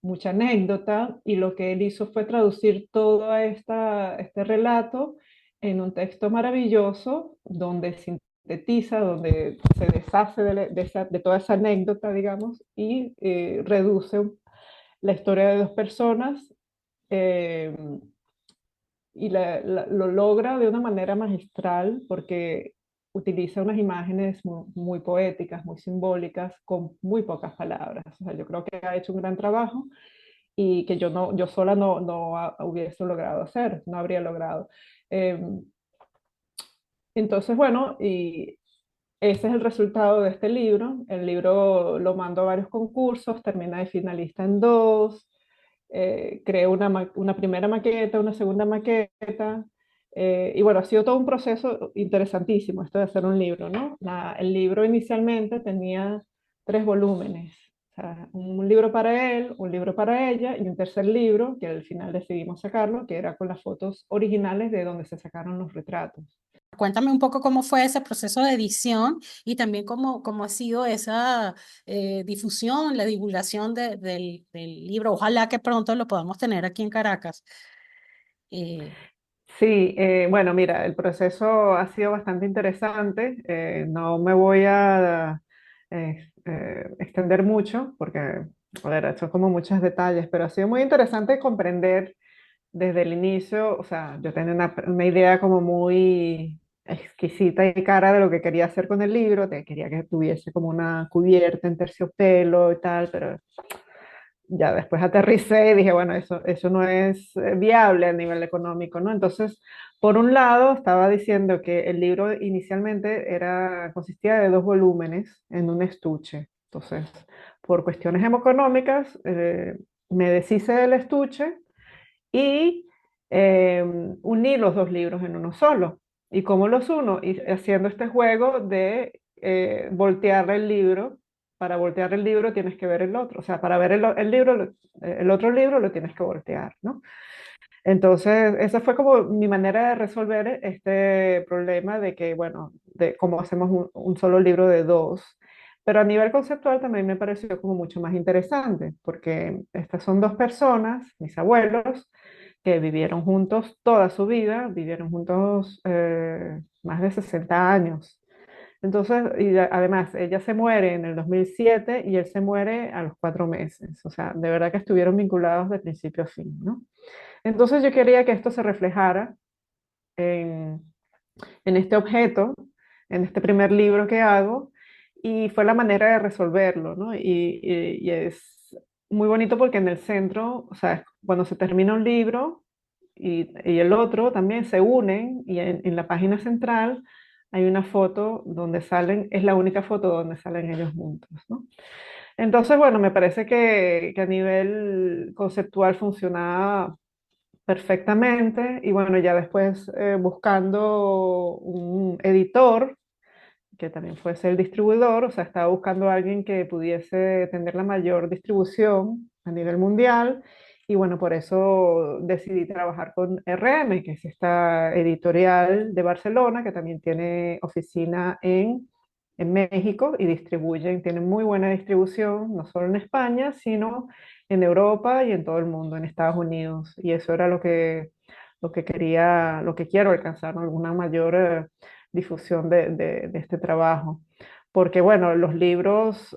mucha anécdota, y lo que él hizo fue traducir todo este relato en un texto maravilloso donde sintetiza, donde se deshace de toda esa anécdota, digamos, y reduce la historia de 2 personas, eh, y lo logra de una manera magistral porque utiliza unas imágenes muy poéticas, muy simbólicas, con muy pocas palabras. O sea, yo creo que ha hecho un gran trabajo y que yo sola no hubiese logrado hacer, no habría logrado. Eh, entonces, bueno, y ese es el resultado de este libro. El libro lo mando a varios concursos, termina de finalista en 2, creé una primera maqueta, una segunda maqueta, y bueno, ha sido todo un proceso interesantísimo esto de hacer un libro, ¿no? El libro inicialmente tenía 3 volúmenes, o sea, un libro para él, un libro para ella y un tercer libro que al final decidimos sacarlo, que era con las fotos originales de donde se sacaron los retratos. Cuéntame un poco cómo fue ese proceso de edición y también cómo ha sido esa difusión, la divulgación del libro. Ojalá que pronto lo podamos tener aquí en Caracas. Eh, Sí, bueno, mira, el proceso ha sido bastante interesante. No me voy a extender mucho porque, a ver, he hecho como muchos detalles, pero ha sido muy interesante comprender desde el inicio, o sea, yo tenía una idea como muy exquisita y cara de lo que quería hacer con el libro, quería que tuviese como una cubierta en terciopelo y tal, pero ya después aterricé y dije, bueno, eso no es viable a nivel económico, ¿no? Entonces, por un lado, estaba diciendo que el libro inicialmente consistía de 2 volúmenes en un estuche. Entonces, por cuestiones económicas, me deshice del estuche y eh, uní los 2 libros en uno solo. ¿Y cómo los uno? Y haciendo este juego de voltear el libro. Para voltear el libro tienes que ver el otro. O sea, para ver el libro, el otro libro lo tienes que voltear, ¿no? Entonces, esa fue como mi manera de resolver este problema de que, bueno, de cómo hacemos un solo libro de 2. Pero a nivel conceptual también me pareció como mucho más interesante, porque estas son 2 personas, mis abuelos, que vivieron juntos toda su vida, vivieron juntos más de 60 años. Entonces, y además, ella se muere en el 2007 y él se muere a los 4 meses. O sea, de verdad que estuvieron vinculados de principio a fin, ¿no? Entonces yo quería que esto se reflejara en, en este objeto, en este primer libro que hago, y fue la manera de resolverlo, ¿no? Y es muy bonito porque en el centro, o sea, cuando se termina un libro y el otro también se unen, y en la página central hay una foto donde salen, es la única foto donde salen ellos juntos, ¿no? Entonces, bueno, me parece que a nivel conceptual funcionaba perfectamente. Y bueno, ya después buscando un editor que también fuese el distribuidor, o sea, estaba buscando a alguien que pudiese tener la mayor distribución a nivel mundial. Y bueno, por eso decidí trabajar con RM, que es esta editorial de Barcelona, que también tiene oficina en México y distribuyen, tienen muy buena distribución, no solo en España, sino en Europa y en todo el mundo, en Estados Unidos. Y eso era lo que quería, lo que quiero alcanzar, ¿no? Alguna mayor difusión de este trabajo. Porque bueno, los libros,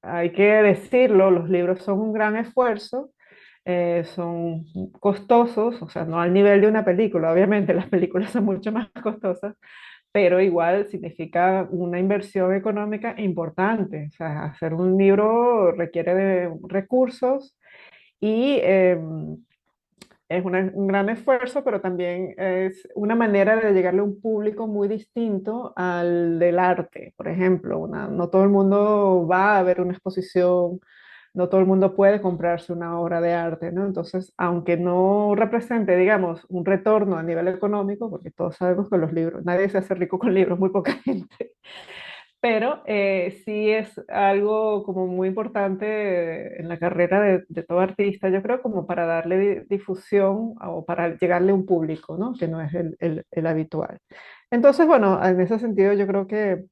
hay que decirlo, los libros son un gran esfuerzo, son costosos, o sea, no al nivel de una película, obviamente las películas son mucho más costosas, pero igual significa una inversión económica importante. O sea, hacer un libro requiere de recursos y es un gran esfuerzo, pero también es una manera de llegarle a un público muy distinto al del arte. Por ejemplo, no todo el mundo va a ver una exposición no todo el mundo puede comprarse una obra de arte, ¿no? Entonces, aunque no represente, digamos, un retorno a nivel económico, porque todos sabemos que los libros, nadie se hace rico con libros, muy poca gente, pero sí es algo como muy importante en la carrera de todo artista, yo creo, como para darle difusión o para llegarle a un público, ¿no? Que no es el habitual. Entonces, bueno, en ese sentido yo creo que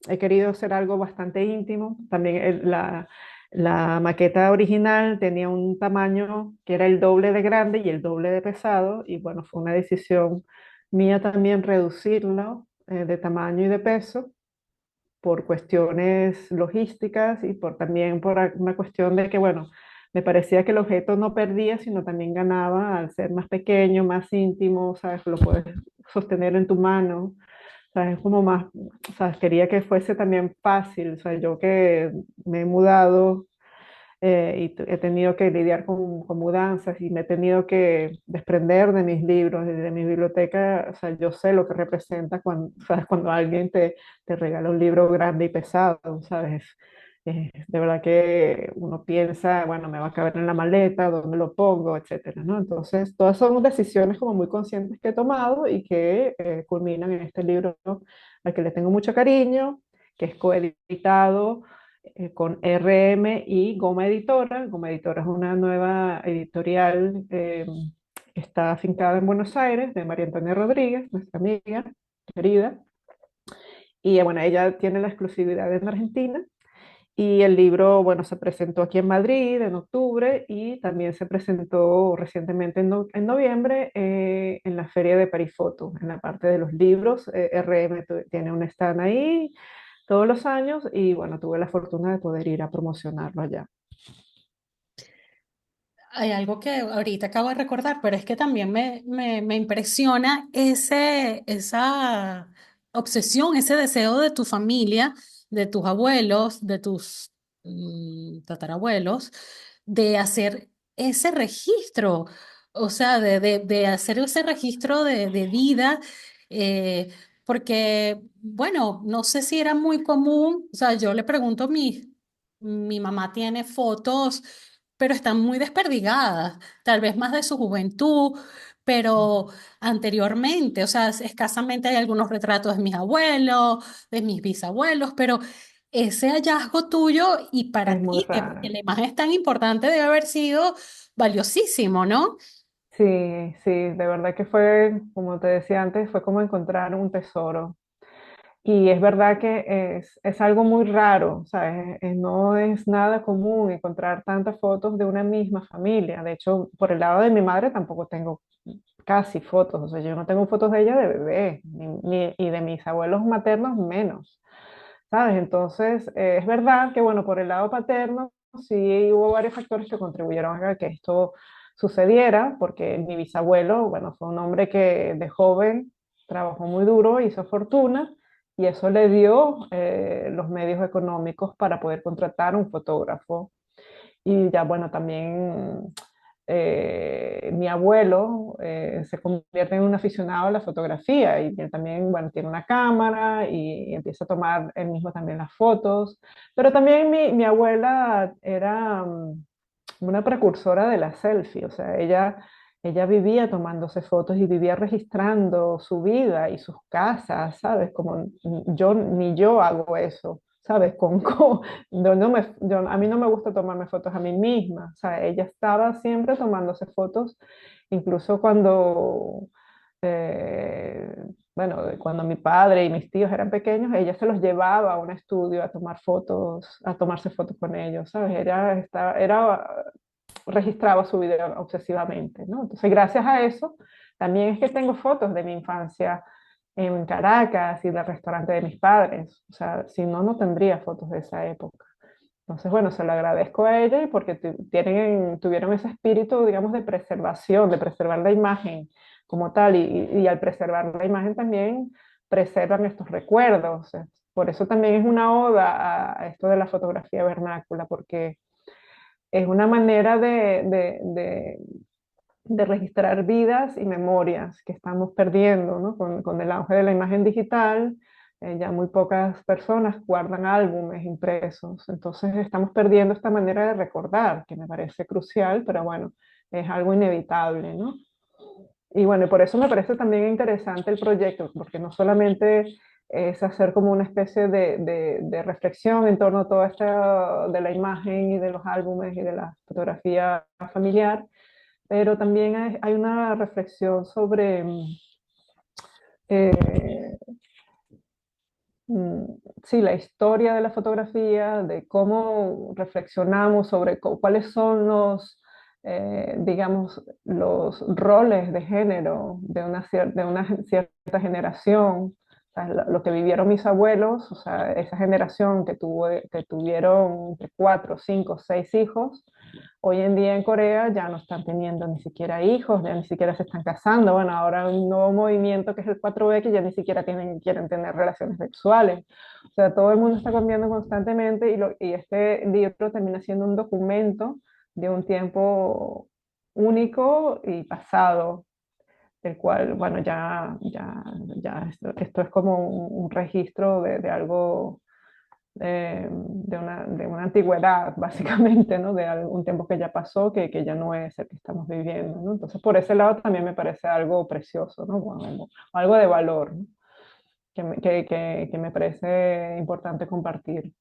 he querido hacer algo bastante íntimo. También la maqueta original tenía un tamaño que era el doble de grande y el doble de pesado, y bueno, fue una decisión mía también reducirlo de tamaño y de peso por cuestiones logísticas y también por una cuestión de que, bueno, me parecía que el objeto no perdía, sino también ganaba al ser más pequeño, más íntimo, ¿sabes? Lo puedes sostener en tu mano, ¿sabes? Es como más, ¿sabes? Quería que fuese también fácil, o sea, yo que me he mudado he tenido que lidiar con mudanzas y me he tenido que desprender de mis libros y de mi biblioteca. O sea, yo sé lo que representa cuando, ¿sabes? Cuando alguien te regala un libro grande y pesado, ¿sabes? De verdad que uno piensa, bueno, me va a caber en la maleta, dónde lo pongo, etcétera, ¿no? Entonces, todas son decisiones como muy conscientes que he tomado y que culminan en este libro, ¿no? Al que le tengo mucho cariño, que es coeditado con RM y Goma Editora. Goma Editora es una nueva editorial que está afincada en Buenos Aires, de María Antonia Rodríguez, nuestra amiga querida. Y bueno, ella tiene la exclusividad en Argentina. Y el libro, bueno, se presentó aquí en Madrid en octubre y también se presentó recientemente en noviembre en la Feria de Parifoto, en la parte de los libros. RM tiene un stand ahí todos los años y bueno, tuve la fortuna de poder ir a promocionarlo allá. Hay algo que ahorita acabo de recordar, pero es que también me impresiona esa obsesión, ese deseo de tu familia, de tus abuelos, de tus tatarabuelos, de hacer ese registro, o sea, de hacer ese registro de vida, eh, porque, bueno, no sé si era muy común, o sea, yo le pregunto a mi mamá tiene fotos pero están muy desperdigadas, tal vez más de su juventud, pero anteriormente, o sea, escasamente hay algunos retratos de mis abuelos, de mis bisabuelos, pero ese hallazgo tuyo y Es para muy ti, que rara. la imagen es tan importante, debe haber sido valiosísimo, ¿no? Sí, sí, de verdad que fue, como te decía antes, fue como encontrar un tesoro. Y es verdad que es algo muy raro, ¿sabes? No es nada común encontrar tantas fotos de una misma familia. De hecho, por el lado de mi madre tampoco tengo casi fotos. O sea, yo no tengo fotos de ella de bebé, y de mis abuelos maternos menos, ¿sabes? Entonces, es verdad que, bueno, por el lado paterno sí hubo varios factores que contribuyeron a que esto sucediera, porque mi bisabuelo, bueno, fue un hombre que de joven trabajó muy duro, hizo fortuna, y eso le dio los medios económicos para poder contratar un fotógrafo. Y ya, bueno, también mi abuelo se convierte en un aficionado a la fotografía y él también, bueno, tiene una cámara y empieza a tomar él mismo también las fotos. Pero también mi abuela era una precursora de la selfie, o sea, ella vivía tomándose fotos y vivía registrando su vida y sus casas, ¿sabes? Como ni yo hago eso. ¿Sabes? A mí no me gusta tomarme fotos a mí misma. O sea, ella estaba siempre tomándose fotos, incluso eh, cuando mi padre y mis tíos eran pequeños, ella se los llevaba a un estudio a tomar fotos, a tomarse fotos con ellos, ¿sabes? Registraba su vida obsesivamente, ¿no? Entonces, gracias a eso, también es que tengo fotos de mi infancia en Caracas y del restaurante de mis padres. O sea, si no, no tendría fotos de esa época. Entonces, bueno, se lo agradezco a ella porque tuvieron ese espíritu, digamos, de preservación, de preservar la imagen como tal, y al preservar la imagen también preservan estos recuerdos. Por eso también es una oda a esto de la fotografía vernácula, porque es una manera de registrar vidas y memorias que estamos perdiendo, ¿no? Con el auge de la imagen digital, Ya muy pocas personas guardan álbumes impresos, entonces estamos perdiendo esta manera de recordar, que me parece crucial, pero bueno, es algo inevitable, ¿no? Y bueno, y por eso me parece también interesante el proyecto, porque no solamente es hacer como una especie de reflexión en torno a todo esto de la imagen y de los álbumes y de la fotografía familiar, pero también hay una reflexión sobre eh, mm, sí, la historia de la fotografía, de cómo reflexionamos sobre cuáles son digamos, los roles de género de una cierta generación. O sea, lo que vivieron mis abuelos, o sea, esa generación que tuvieron entre 4, 5, 6 hijos, hoy en día en Corea ya no están teniendo ni siquiera hijos, ya ni siquiera se están casando. Bueno, ahora hay un nuevo movimiento que es el 4B, que ya ni siquiera quieren tener relaciones sexuales. O sea, todo el mundo está cambiando constantemente y este libro termina siendo un documento de un tiempo único y pasado, el cual, bueno, esto es como un registro de algo de una antigüedad, básicamente, ¿no? De algún tiempo que ya pasó, que ya no es el que estamos viviendo, ¿no? Entonces, por ese lado también me parece algo precioso, ¿no? Bueno, algo de valor, ¿no? Que me parece importante compartir.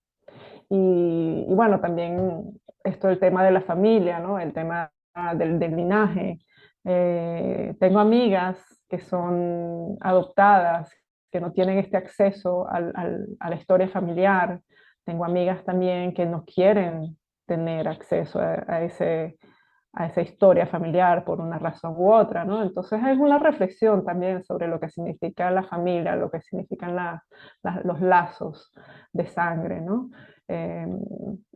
Y bueno, también esto el tema de la familia, ¿no? El tema del linaje. Tengo amigas que son adoptadas, que no tienen este acceso a la historia familiar. Tengo amigas también que no quieren tener acceso a esa historia familiar por una razón u otra, ¿no? Entonces es una reflexión también sobre lo que significa la familia, lo que significan los lazos de sangre, ¿no? Eh,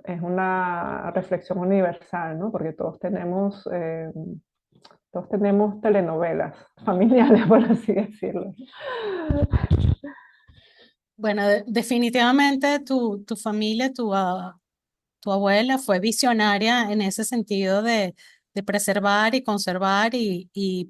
es una reflexión universal, ¿no? Porque todos tenemos telenovelas familiares, por así decirlo. Bueno, definitivamente tu familia, tu abuela fue visionaria en ese sentido de preservar y conservar eh, y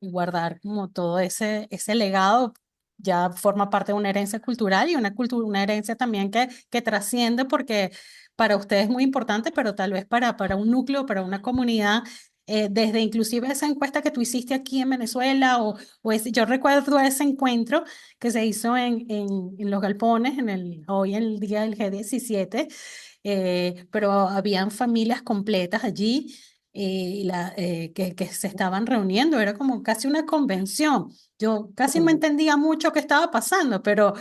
guardar como todo ese legado. Ya forma parte de una herencia cultural y una cultura, una herencia también que trasciende porque para ustedes es muy importante, pero tal vez para un núcleo, para una comunidad, desde inclusive esa encuesta que tú hiciste aquí en Venezuela yo recuerdo ese encuentro que se hizo en Los Galpones, hoy en el día del G17, pero habían familias completas allí que se estaban reuniendo, era como casi una convención. Yo casi no entendía mucho qué estaba pasando, pero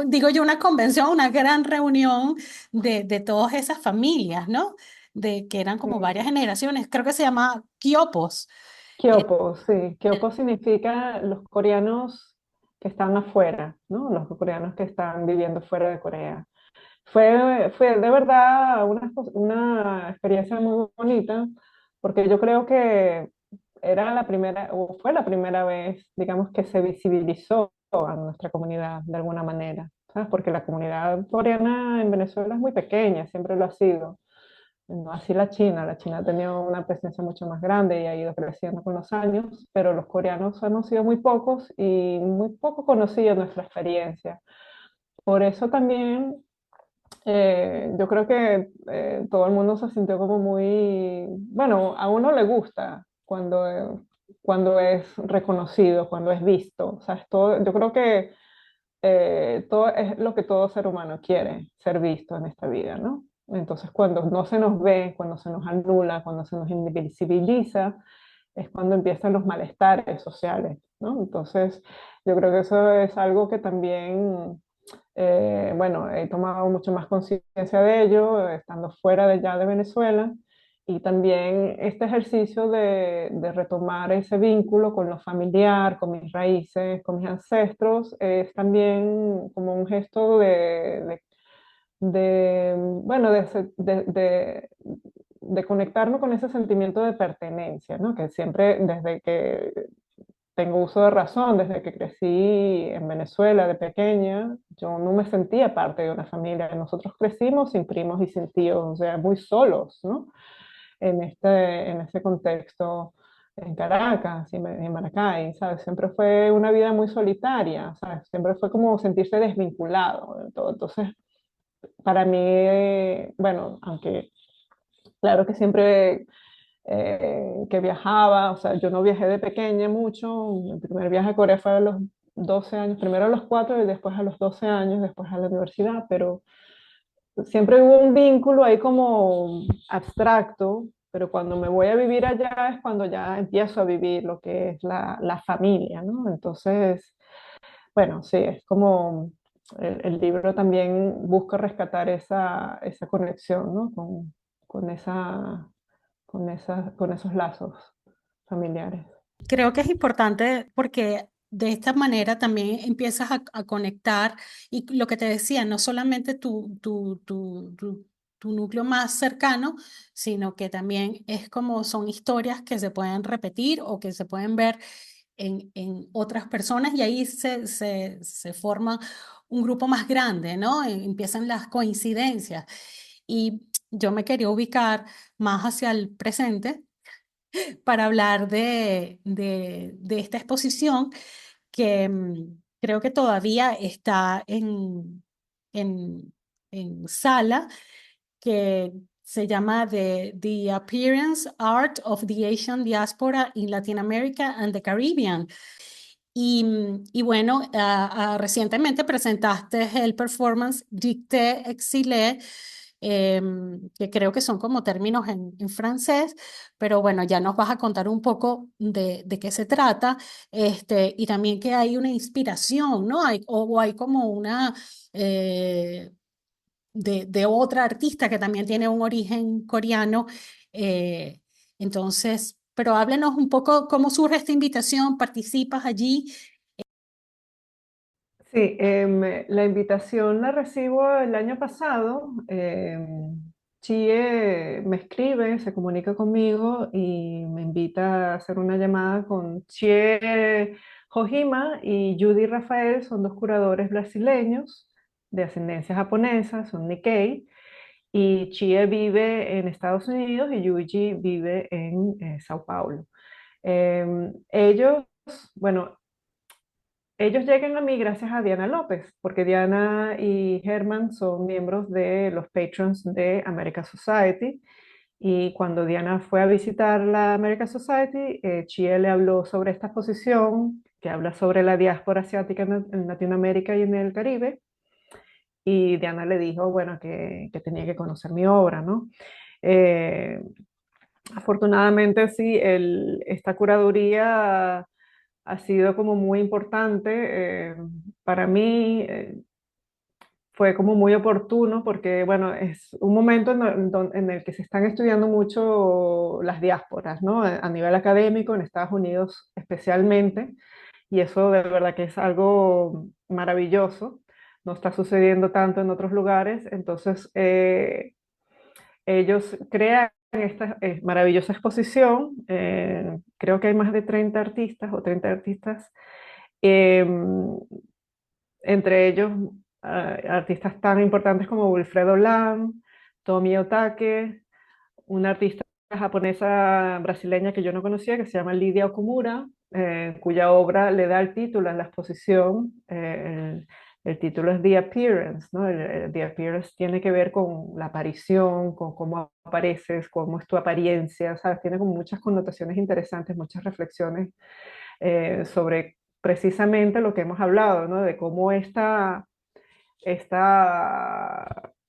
digo yo, una convención, una gran reunión de todas esas familias, ¿no? Que eran como varias generaciones, creo que se llama Kiopos. Eh, Kyopo, sí. Kyopo significa los coreanos que están afuera, ¿no? Los coreanos que están viviendo fuera de Corea. Fue de verdad una experiencia muy bonita, porque yo creo que era la primera, o fue la primera vez, digamos, que se visibilizó a nuestra comunidad de alguna manera, ¿sabes? Porque la comunidad coreana en Venezuela es muy pequeña, siempre lo ha sido. No así la China ha tenido una presencia mucho más grande y ha ido creciendo con los años, pero los coreanos han sido muy pocos y muy poco conocidos nuestra experiencia. Por eso también yo creo que todo el mundo se sintió como muy, bueno, a uno le gusta cuando es reconocido, cuando es visto. O sea, yo creo que todo es lo que todo ser humano quiere, ser visto en esta vida, ¿no? Entonces, cuando no se nos ve, cuando se nos anula, cuando se nos invisibiliza, es cuando empiezan los malestares sociales, ¿no? Entonces, yo creo que eso es algo que también bueno, he tomado mucho más conciencia de ello estando fuera de ya de Venezuela y también este ejercicio de retomar ese vínculo con lo familiar, con mis raíces, con mis ancestros, es también como un gesto bueno, de conectarme con ese sentimiento de pertenencia, ¿no? Que siempre, desde que tengo uso de razón, desde que crecí en Venezuela de pequeña, yo no me sentía parte de una familia. Nosotros crecimos sin primos y sin tíos, o sea, muy solos, ¿no? En ese contexto en Caracas y en Maracay, ¿sabes? Siempre fue una vida muy solitaria, ¿sabes? Siempre fue como sentirse desvinculado de todo. Entonces, para mí, bueno, aunque claro que siempre que viajaba, o sea, yo no viajé de pequeña mucho, mi primer viaje a Corea fue a los 12 años, primero a los 4 y después a los 12 años, después a la universidad, pero siempre hubo un vínculo ahí como abstracto, pero cuando me voy a vivir allá es cuando ya empiezo a vivir lo que es la familia, ¿no? Entonces, bueno, sí, es como el libro también busca rescatar esa conexión, ¿no? Con con esos lazos familiares. Creo que es importante porque de esta manera también empiezas a conectar y lo que te decía, no solamente tu núcleo más cercano, sino que también es como son historias que se pueden repetir o que se pueden ver en otras personas y ahí se forma un grupo más grande, ¿no? Empiezan las coincidencias. Y yo me quería ubicar más hacia el presente para hablar de esta exposición que creo que todavía está en, en sala, que se llama The Appearance Art of the Asian Diaspora in Latin America and the Caribbean. Y bueno, recientemente presentaste el performance Dictée Exilé, que creo que son como términos en francés, pero bueno, ya nos vas a contar un poco de qué se trata, y también que hay una inspiración, ¿no? O hay como una de otra artista que también tiene un origen coreano. eh, entonces, pero háblenos un poco cómo surge esta invitación, participas allí. Sí, la invitación la recibo el año pasado. Chie me escribe, se comunica conmigo y me invita a hacer una llamada con Chie Hojima y Judy Rafael, son dos curadores brasileños de ascendencia japonesa, son Nikkei, y Chie vive en Estados Unidos y Yuji vive en Sao Paulo. Ellos, bueno, ellos llegan a mí gracias a Diana López, porque Diana y Herman son miembros de los patrons de America Society. Y cuando Diana fue a visitar la America Society, Chie le habló sobre esta exposición que habla sobre la diáspora asiática en Latinoamérica y en el Caribe. Y Diana le dijo, bueno, que tenía que conocer mi obra, ¿no? Eh, Afortunadamente, sí, esta curaduría ha sido como muy importante para mí. Fue como muy oportuno porque, bueno, es un momento en el que se están estudiando mucho las diásporas, ¿no? A nivel académico, en Estados Unidos especialmente, y eso de verdad que es algo maravilloso. No está sucediendo tanto en otros lugares, entonces ellos crean esta maravillosa exposición. Creo que hay más de 30 artistas o 30 artistas, eh, entre ellos artistas tan importantes como Wilfredo Lam, Tomi Otake, una artista japonesa brasileña que yo no conocía que se llama Lidia Okumura, cuya obra le da el título en la exposición. El título es The Appearance, ¿no? The Appearance tiene que ver con la aparición, con cómo apareces, cómo es tu apariencia, ¿sabes? Tiene como muchas connotaciones interesantes, muchas reflexiones sobre precisamente lo que hemos hablado, ¿no? De cómo esta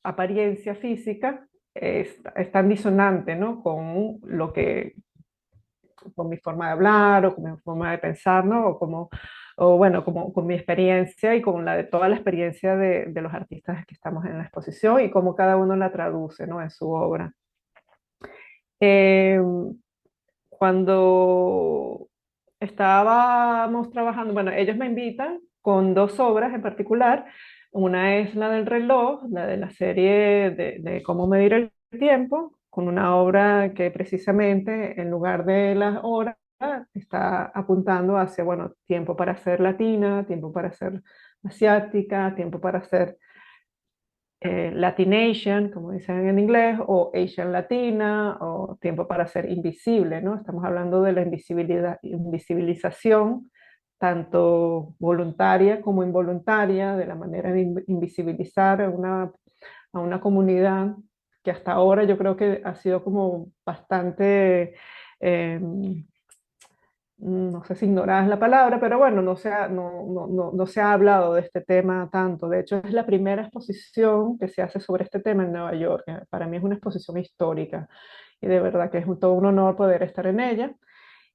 apariencia física es tan disonante, ¿no? Con lo que, con mi forma de hablar o con mi forma de pensar, ¿no? O bueno, como con mi experiencia y con la de toda la experiencia de los artistas que estamos en la exposición y cómo cada uno la traduce, ¿no? En su obra. Eh, Cuando estábamos trabajando, bueno, ellos me invitan con dos obras en particular. Una es la del reloj, la de la serie de cómo medir el tiempo, con una obra que precisamente en lugar de las horas está apuntando hacia, bueno, tiempo para ser latina, tiempo para ser asiática, tiempo para ser Latination, como dicen en inglés, o Asian Latina, o Tiempo para ser invisible, ¿no? Estamos hablando de la invisibilización, tanto voluntaria como involuntaria, de la manera de invisibilizar a una comunidad que hasta ahora yo creo que ha sido como bastante, no sé si ignorada es la palabra, pero bueno, no se ha hablado de este tema tanto. De hecho, es la primera exposición que se hace sobre este tema en Nueva York. Para mí es una exposición histórica y de verdad que es todo un honor poder estar en ella.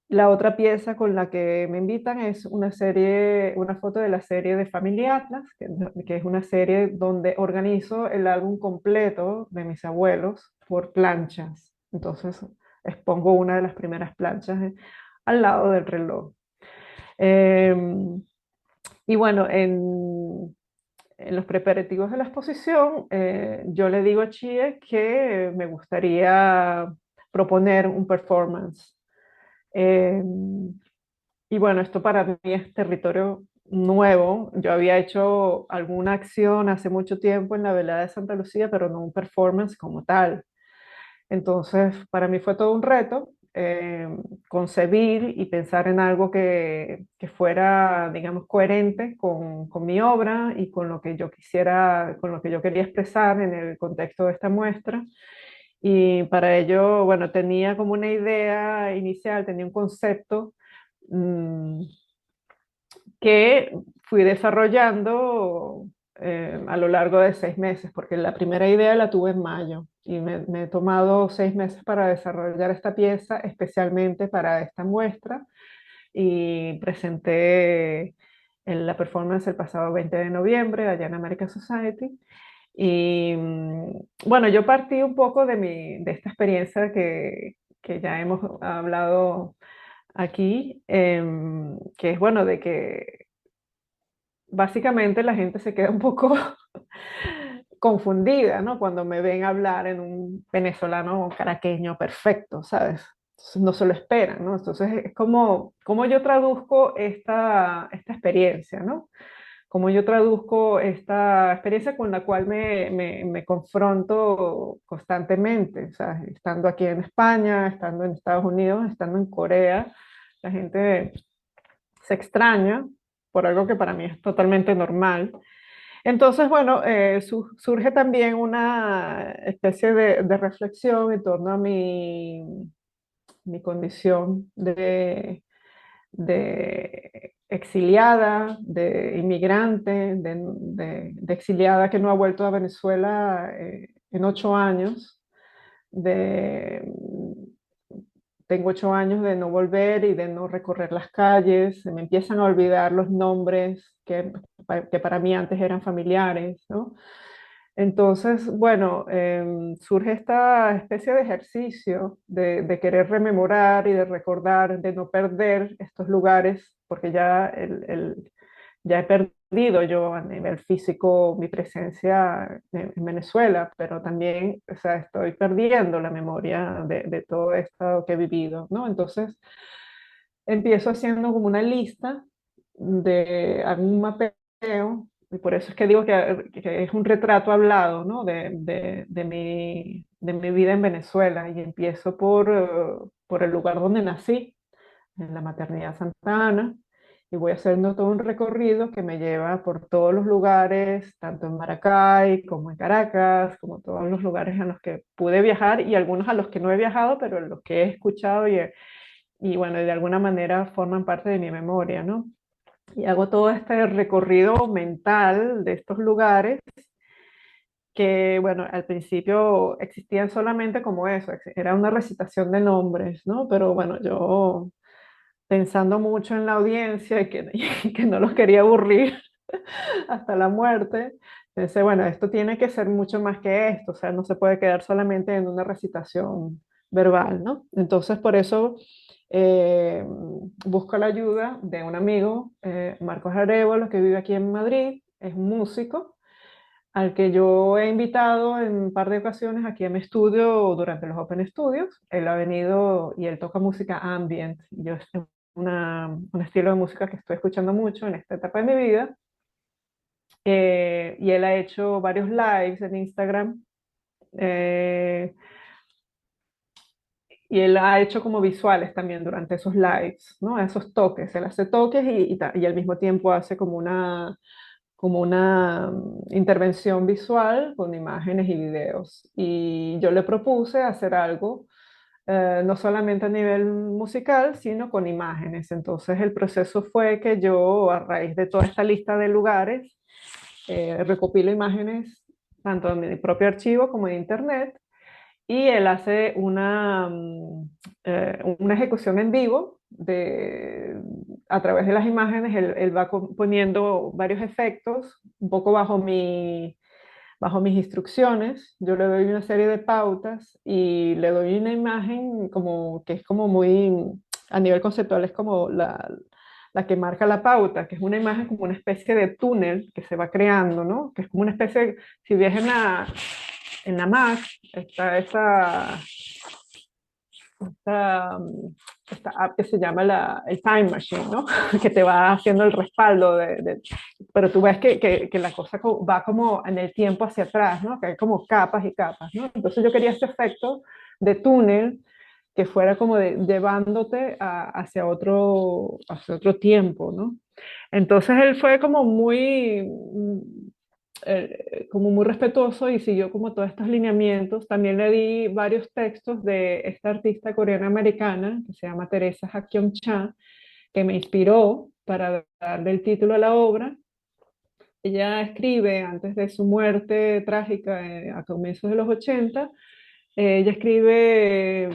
La otra pieza con la que me invitan es una serie, una foto de la serie de Family Atlas, que es una serie donde organizo el álbum completo de mis abuelos por planchas. Entonces expongo una de las primeras planchas al lado del reloj. Em, y bueno, en los preparativos de la exposición, yo le digo a Chie que me gustaría proponer un performance. Em, y bueno, esto para mí es territorio nuevo. Yo había hecho alguna acción hace mucho tiempo en la velada de Santa Lucía, pero no un performance como tal. Entonces, para mí fue todo un reto concebir y pensar en algo que fuera, digamos, coherente con mi obra y con lo que yo quisiera, con lo que yo quería expresar en el contexto de esta muestra. Y para ello, bueno, tenía como una idea inicial, tenía un concepto mm, que fui desarrollando a lo largo de 6 meses, porque la primera idea la tuve en mayo y me he tomado 6 meses para desarrollar esta pieza, especialmente para esta muestra, y presenté en la performance el pasado 20 de noviembre allá en American Society. Y bueno, yo partí un poco de esta experiencia que ya hemos hablado aquí, que es bueno, de que básicamente la gente se queda un poco confundida, ¿no? Cuando me ven hablar en un venezolano caraqueño perfecto, ¿sabes? Entonces, no se lo esperan, ¿no? Entonces es como yo traduzco esta experiencia, ¿no? Cómo yo traduzco esta experiencia con la cual me confronto constantemente, o sea, estando aquí en España, estando en Estados Unidos, estando en Corea, la gente se extraña por algo que para mí es totalmente normal. Entonces, bueno, surge también una especie de reflexión en torno a mi condición de exiliada, de inmigrante, de exiliada que no ha vuelto a Venezuela en 8 años, de, tengo 8 años de no volver y de no recorrer las calles, se me empiezan a olvidar los nombres que para mí antes eran familiares, ¿no? Entonces, bueno, surge esta especie de ejercicio de querer rememorar y de recordar, de no perder estos lugares, porque ya he perdido yo a nivel físico mi presencia en Venezuela, pero también, o sea, estoy perdiendo la memoria de todo esto que he vivido, ¿no? Entonces, empiezo haciendo como una lista hago un mapeo, y por eso es que digo que es un retrato hablado, ¿no? De mi vida en Venezuela, y empiezo por el lugar donde nací, en la maternidad Santa Ana, y voy haciendo todo un recorrido que me lleva por todos los lugares, tanto en Maracay como en Caracas, como todos los lugares a los que pude viajar y algunos a los que no he viajado, pero los que he escuchado y bueno, de alguna manera forman parte de mi memoria, ¿no? Y hago todo este recorrido mental de estos lugares que, bueno, al principio existían solamente como eso, era una recitación de nombres, ¿no? Pero bueno, yo pensando mucho en la audiencia y que no los quería aburrir hasta la muerte, pensé, bueno, esto tiene que ser mucho más que esto, o sea, no se puede quedar solamente en una recitación verbal, ¿no? Entonces, por eso busco la ayuda de un amigo, Marcos Arevalo, que vive aquí en Madrid, es un músico al que yo he invitado en un par de ocasiones aquí a mi estudio durante los Open Studios. Él ha venido y él toca música ambient. Yo es un estilo de música que estoy escuchando mucho en esta etapa de mi vida. y él ha hecho varios lives en Instagram. eh, y él ha hecho como visuales también durante esos lives, ¿no? Esos toques. Él hace toques y al mismo tiempo hace como una intervención visual con imágenes y videos. Y yo le propuse hacer algo, no solamente a nivel musical, sino con imágenes. Entonces el proceso fue que yo, a raíz de toda esta lista de lugares, recopilo imágenes tanto de mi propio archivo como de internet y él hace una ejecución en vivo a través de las imágenes. Él va poniendo varios efectos, un poco bajo mis instrucciones. Yo le doy una serie de pautas y le doy una imagen como que es como muy, a nivel conceptual, es como la que marca la pauta, que es una imagen como una especie de túnel que se va creando, ¿no? Que es como una especie, si ves en la Mac, está esta, esta app que se llama el Time Machine, ¿no? Que te va haciendo el respaldo pero tú ves que la cosa va como en el tiempo hacia atrás, ¿no? Que hay como capas y capas, ¿no? Entonces yo quería este efecto de túnel que fuera como llevándote hacia otro tiempo, ¿no? Entonces él fue como muy respetuoso y siguió como todos estos lineamientos. También le di varios textos de esta artista coreana americana que se llama Teresa Hakyong Cha, que me inspiró para darle el título a la obra. Ella escribe antes de su muerte trágica a comienzos de los 80. Ella escribe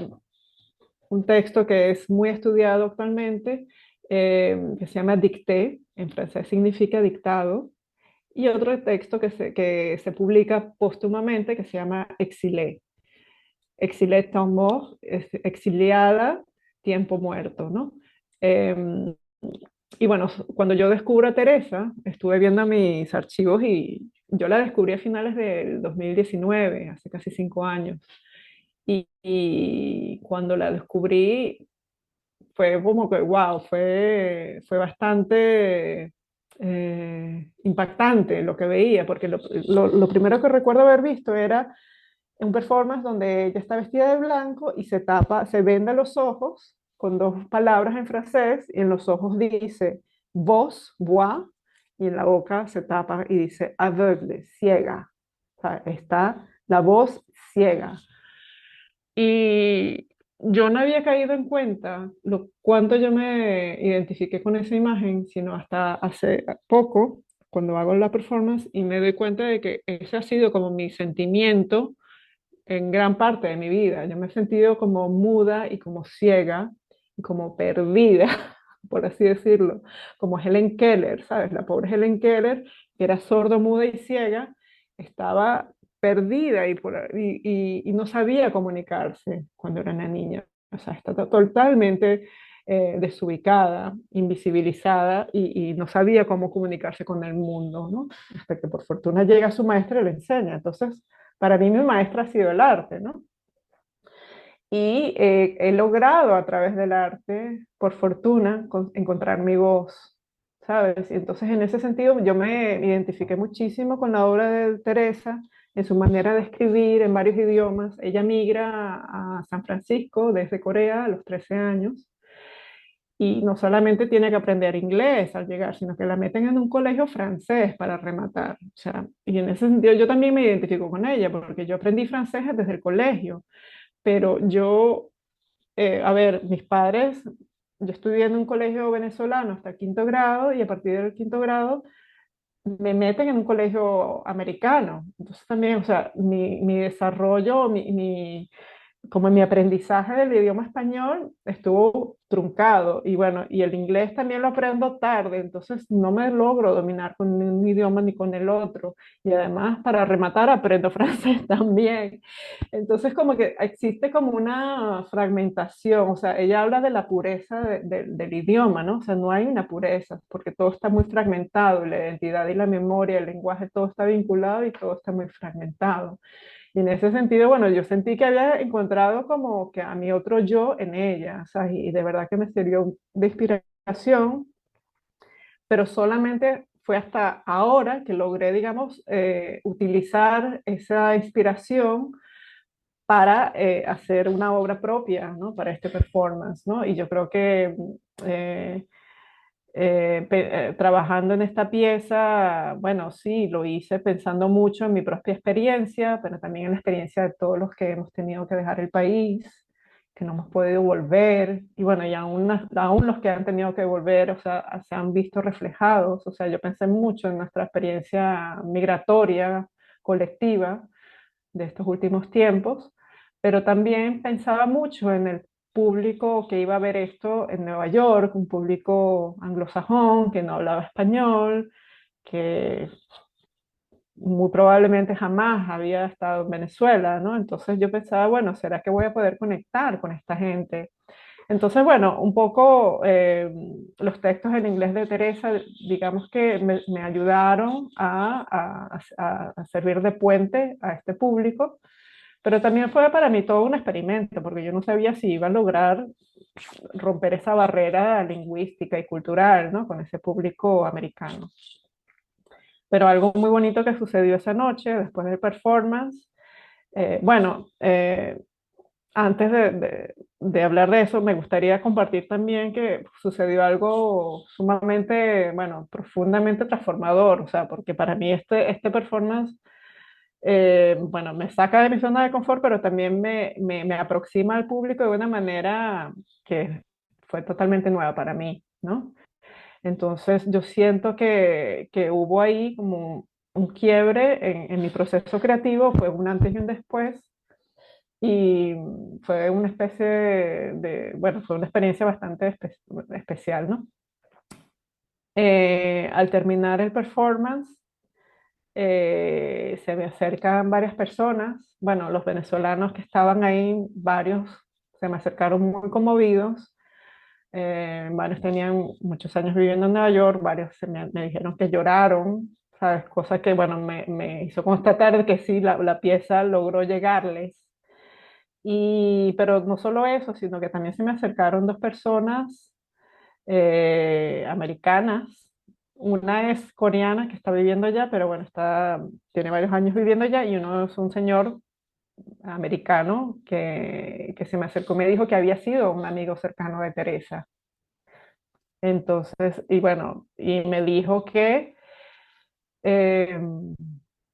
un texto que es muy estudiado actualmente, que se llama Dicté, en francés significa dictado, y otro texto que se publica póstumamente que se llama Exilé. Exilé temps mort, exiliada, tiempo muerto, ¿no? Eh, y bueno, cuando yo descubro a Teresa, estuve viendo mis archivos y yo la descubrí a finales del 2019, hace casi 5 años. Y cuando la descubrí, fue como que, wow, fue bastante impactante lo que veía, porque lo primero que recuerdo haber visto era un performance donde ella está vestida de blanco y se venda los ojos con dos palabras en francés, y en los ojos dice vos, voix, y en la boca se tapa y dice aveugle, ciega. O sea, está la voz ciega. Y yo no había caído en cuenta cuánto yo me identifiqué con esa imagen, sino hasta hace poco, cuando hago la performance, y me doy cuenta de que ese ha sido como mi sentimiento en gran parte de mi vida. Yo me he sentido como muda y como ciega y como perdida, por así decirlo, como Helen Keller, ¿sabes? La pobre Helen Keller, que era sordo, muda y ciega, estaba perdida y no sabía comunicarse cuando era una niña. O sea, está totalmente desubicada, invisibilizada y no sabía cómo comunicarse con el mundo, ¿no? Hasta que por fortuna llega su maestra y le enseña. Entonces, para mí mi maestra ha sido el arte, ¿no? Y he logrado a través del arte, por fortuna, encontrar mi voz, ¿sabes? Y entonces en ese sentido yo me identifiqué muchísimo con la obra de Teresa, en su manera de escribir en varios idiomas. Ella migra a San Francisco desde Corea a los 13 años y no solamente tiene que aprender inglés al llegar, sino que la meten en un colegio francés para rematar. O sea, y en ese sentido yo también me identifico con ella, porque yo aprendí francés desde el colegio, pero a ver, mis padres, yo estudié en un colegio venezolano hasta quinto grado y a partir del quinto grado me meten en un colegio americano. Entonces también, o sea, mi desarrollo, como mi aprendizaje del idioma español estuvo truncado y bueno, y el inglés también lo aprendo tarde, entonces no me logro dominar con un idioma ni con el otro. Y además, para rematar, aprendo francés también. Entonces, como que existe como una fragmentación, o sea, ella habla de la pureza del idioma, ¿no? O sea, no hay una pureza, porque todo está muy fragmentado, la identidad y la memoria, el lenguaje, todo está vinculado y todo está muy fragmentado. Y en ese sentido, bueno, yo sentí que había encontrado como que a mi otro yo en ella, ¿sabes? Y de verdad que me sirvió de inspiración, pero solamente fue hasta ahora que logré, digamos, utilizar esa inspiración para hacer una obra propia, ¿no? Para este performance, ¿no? Y yo creo que eh, trabajando en esta pieza, bueno, sí, lo hice pensando mucho en mi propia experiencia, pero también en la experiencia de todos los que hemos tenido que dejar el país, que no hemos podido volver, y bueno, y aún los que han tenido que volver, o sea, se han visto reflejados, o sea, yo pensé mucho en nuestra experiencia migratoria colectiva de estos últimos tiempos, pero también pensaba mucho en el público que iba a ver esto en Nueva York, un público anglosajón que no hablaba español, que muy probablemente jamás había estado en Venezuela, ¿no? Entonces yo pensaba, bueno, ¿será que voy a poder conectar con esta gente? Entonces, bueno, un poco los textos en inglés de Teresa, digamos que me ayudaron a servir de puente a este público, pero también fue para mí todo un experimento, porque yo no sabía si iba a lograr romper esa barrera lingüística y cultural, ¿no? Con ese público americano. Pero algo muy bonito que sucedió esa noche, después del performance, bueno, antes de hablar de eso, me gustaría compartir también que sucedió algo sumamente, bueno, profundamente transformador, o sea, porque para mí este performance, bueno, me saca de mi zona de confort, pero también me aproxima al público de una manera que fue totalmente nueva para mí, ¿no? Entonces yo siento que hubo ahí como un quiebre en mi proceso creativo, fue un antes y un después, y fue una especie bueno, fue una experiencia bastante especial, ¿no? Al terminar el performance, se me acercan varias personas, bueno, los venezolanos que estaban ahí, varios se me acercaron muy conmovidos, varios tenían muchos años viviendo en Nueva York, varios me dijeron que lloraron, ¿sabes? Cosa que, bueno, me hizo constatar que sí, la pieza logró llegarles. Pero no solo eso, sino que también se me acercaron dos personas americanas. Una es coreana que está viviendo allá, pero bueno, tiene varios años viviendo allá, y uno es un señor americano que se me acercó y me dijo que había sido un amigo cercano de Teresa. Entonces, y bueno, y me dijo eh,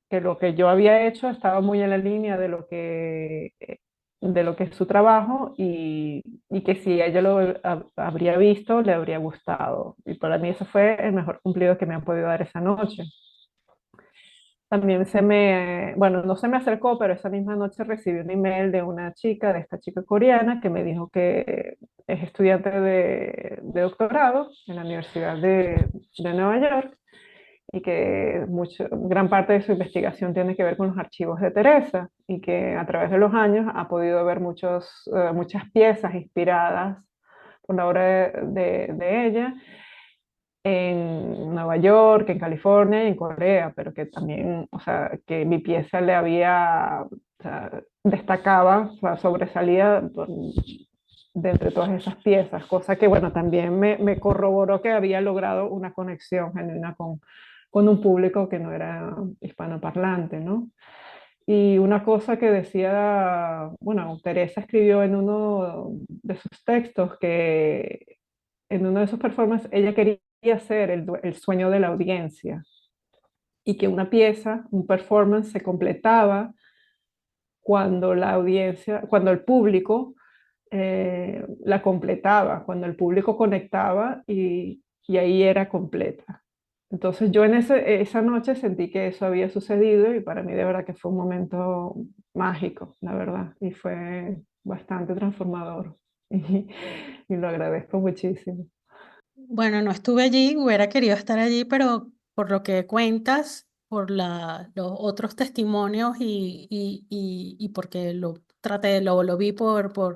que lo que yo había hecho estaba muy en la línea de lo que es su trabajo, y que si ella lo habría visto, le habría gustado. Y para mí eso fue el mejor cumplido que me han podido dar esa noche. También bueno, no se me acercó, pero esa misma noche recibí un email de una chica, de esta chica coreana, que me dijo que es estudiante de doctorado en la Universidad de Nueva York, y que gran parte de su investigación tiene que ver con los archivos de Teresa, y que a través de los años ha podido ver muchas piezas inspiradas por la obra de ella en Nueva York, en California y en Corea, pero que también, o sea, que mi pieza le había, o sea, destacaba, o sea, sobresalía de entre todas esas piezas, cosa que, bueno, también me corroboró que había logrado una conexión genuina con un público que no era hispanoparlante, ¿no? Y una cosa que decía, bueno, Teresa escribió en uno de sus textos, que en uno de sus performances ella quería ser el sueño de la audiencia, y que una pieza, un performance se completaba cuando la audiencia, cuando el público la completaba, cuando el público conectaba, y ahí era completa. Entonces yo esa noche sentí que eso había sucedido, y para mí de verdad que fue un momento mágico, la verdad, y fue bastante transformador y lo agradezco muchísimo. Bueno, no estuve allí, hubiera querido estar allí, pero por lo que cuentas, por los otros testimonios y porque lo vi por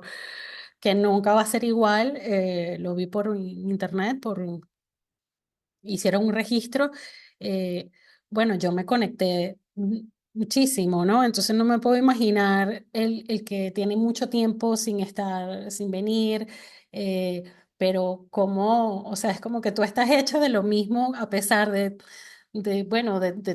que nunca va a ser igual, lo vi por internet, hicieron un registro, eh, bueno, yo me conecté muchísimo, ¿no? Entonces no me puedo imaginar el que tiene mucho tiempo sin estar, sin venir, eh, pero como, o sea, es como que tú estás hecha de lo mismo a pesar bueno, de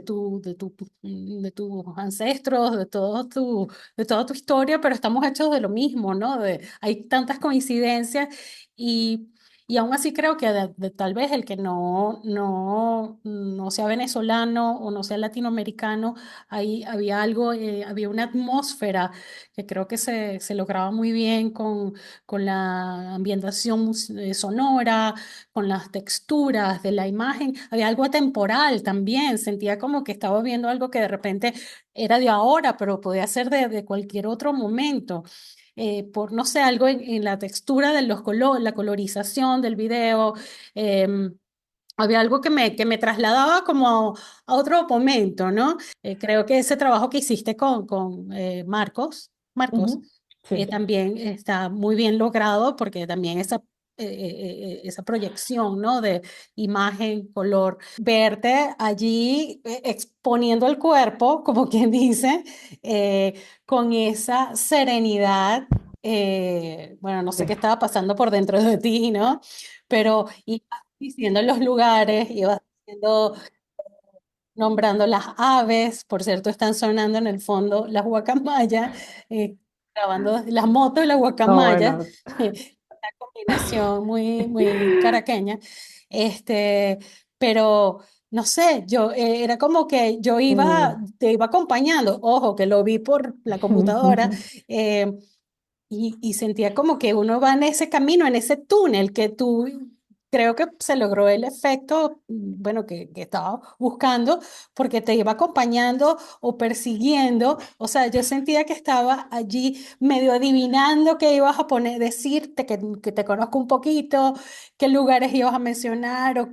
tus ancestros, de toda tu historia, pero estamos hechos de lo mismo, ¿no? Hay tantas coincidencias y, y aún así creo que tal vez el que no sea venezolano o no sea latinoamericano, ahí había algo, había una atmósfera que creo que se lograba muy bien con la ambientación sonora, con las texturas de la imagen. Había algo atemporal también, sentía como que estaba viendo algo que de repente era de ahora, pero podía ser de cualquier otro momento. Por, no sé, algo en la textura de los colores, la colorización del video. em, Había algo que me trasladaba como a otro momento, ¿no? Creo que ese trabajo que hiciste con Marcos, Ujú. Sí. también está muy bien logrado porque también esa proyección, ¿no? De imagen, color, verte allí exponiendo el cuerpo, como quien dice, con esa serenidad. Bueno, no sé Sí. qué estaba pasando por dentro de ti, ¿no? Pero diciendo los lugares, ibas diciendo, nombrando las aves, por cierto, están sonando en el fondo las guacamayas, grabando las motos y las No, guacamayas, bueno. una combinación muy caraqueña, este, pero no sé, yo era como que Mm. te iba acompañando, ojo, que lo vi por la computadora, eh, y sentía como que uno va en ese camino, en ese túnel que tú, creo que se logró el efecto, bueno, que estaba buscando, porque te iba acompañando o persiguiendo. O sea, yo sentía que estaba allí medio adivinando qué ibas a poner, decirte, que te conozco un poquito, qué lugares ibas a mencionar,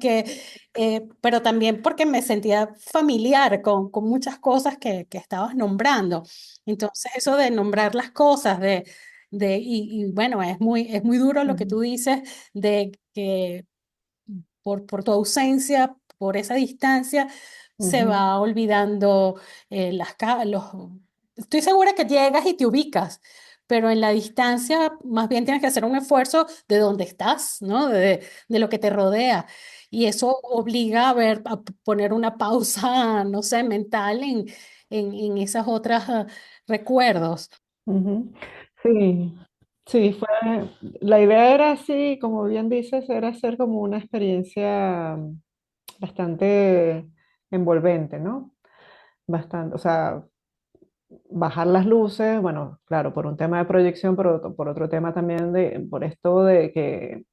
pero también porque me sentía familiar con muchas cosas que estabas nombrando. Entonces, eso de nombrar las cosas, y bueno, es muy duro lo que Ujú, tú dices de que por tu ausencia, por esa distancia, se ujú, va olvidando los... Estoy segura que llegas y te ubicas, pero en la distancia más bien tienes que hacer un esfuerzo de dónde estás, ¿no? De lo que te rodea. Y eso obliga a poner una pausa, no sé, mental en esas otras recuerdos. ujú. Sí, sí, la idea era así, como bien dices, era hacer como una experiencia bastante envolvente, ¿no? Bastante, o sea, bajar las luces, bueno, claro, por un tema de proyección, pero por otro tema también por esto de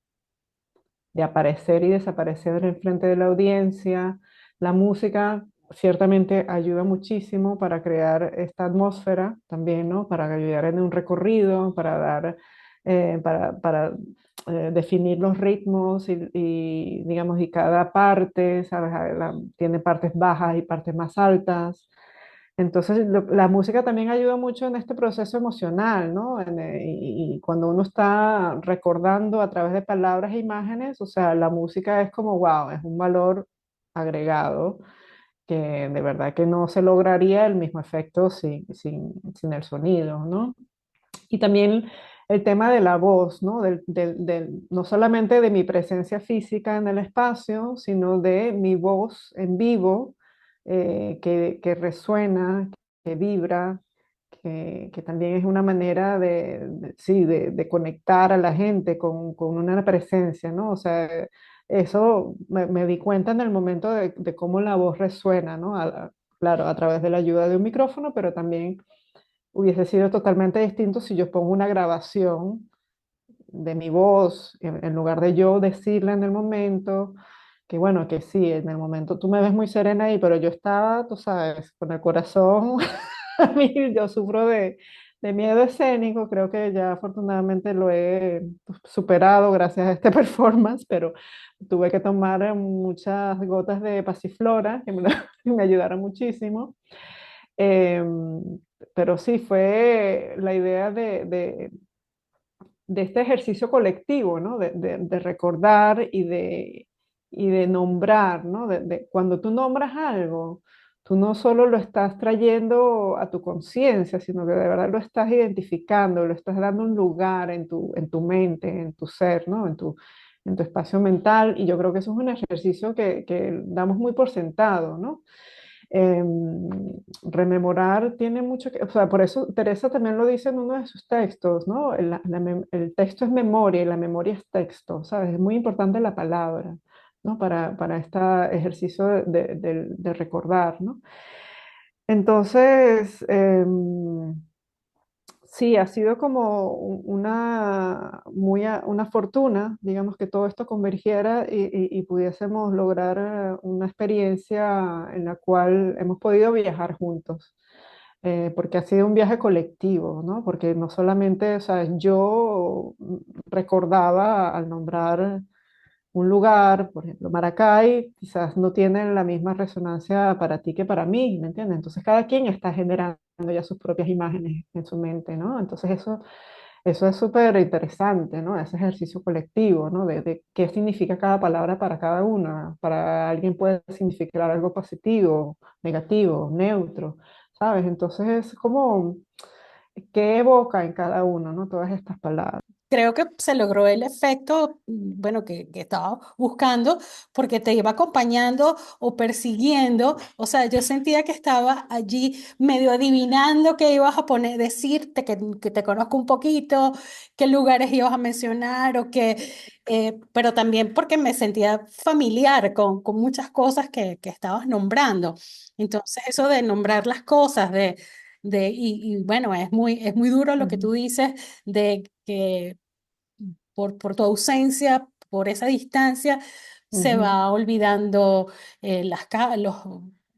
aparecer y desaparecer en frente de la audiencia. La música ciertamente ayuda muchísimo para crear esta atmósfera también, ¿no? Para ayudar en un recorrido, para definir los ritmos digamos, y cada parte, ¿sabes? Tiene partes bajas y partes más altas. Entonces, la música también ayuda mucho en este proceso emocional, ¿no? Y cuando uno está recordando a través de palabras e imágenes, o sea, la música es como, wow, es un valor agregado que de verdad que no se lograría el mismo efecto sin el sonido, ¿no? Y también el tema de la voz, ¿no? No solamente de mi presencia física en el espacio, sino de mi voz en vivo, que resuena, que vibra, que también es una manera sí, de conectar a la gente con una presencia, ¿no? O sea, eso me di cuenta en el momento de cómo la voz resuena, ¿no? Claro, a través de la ayuda de un micrófono, pero también hubiese sido totalmente distinto si yo pongo una grabación de mi voz, en lugar de yo decirla en el momento, que bueno, que sí, en el momento tú me ves muy serena ahí, pero yo estaba, tú sabes, con el corazón a mí, yo sufro de miedo escénico, creo que ya afortunadamente lo he superado gracias a este performance, pero tuve que tomar muchas gotas de pasiflora que me ayudaron muchísimo. Em, pero sí, fue la idea de este ejercicio colectivo, ¿no? De recordar y de nombrar, ¿no? Cuando tú nombras algo, tú no solo lo estás trayendo a tu conciencia, sino que de verdad lo estás identificando, lo estás dando un lugar en tu mente, en tu ser, ¿no? en tu espacio mental, y yo creo que eso es un ejercicio que damos muy por sentado, ¿no? Rememorar tiene mucho que, o sea, por eso Teresa también lo dice en uno de sus textos, ¿no? El texto es memoria y la memoria es texto, ¿sabes? Es muy importante la palabra, ¿no? Para este ejercicio de recordar, ¿no? Entonces, sí, ha sido como una fortuna, digamos, que todo esto convergiera y pudiésemos lograr una experiencia en la cual hemos podido viajar juntos, porque ha sido un viaje colectivo, ¿no? Porque no solamente, o sea, yo recordaba al nombrar un lugar, por ejemplo, Maracay, quizás no tiene la misma resonancia para ti que para mí, ¿me entiendes? Entonces cada quien está generando ya sus propias imágenes en su mente, ¿no? Entonces eso es súper interesante, ¿no? Ese ejercicio colectivo, ¿no? De qué significa cada palabra para cada una. Para alguien puede significar algo positivo, negativo, neutro, ¿sabes? Entonces es como qué evoca en cada uno, ¿no? Todas estas palabras. Creo que se logró el efecto, bueno, que estaba buscando, porque te iba acompañando o persiguiendo. O sea, yo sentía que estaba allí medio adivinando qué ibas a poner, decirte que te conozco un poquito, qué lugares ibas a mencionar o qué, pero también porque me sentía familiar con muchas cosas que estabas nombrando. Entonces, eso de nombrar las cosas, y bueno, es muy duro lo que Ujú, tú dices de que por tu ausencia, por esa distancia, se ujú, va olvidando los...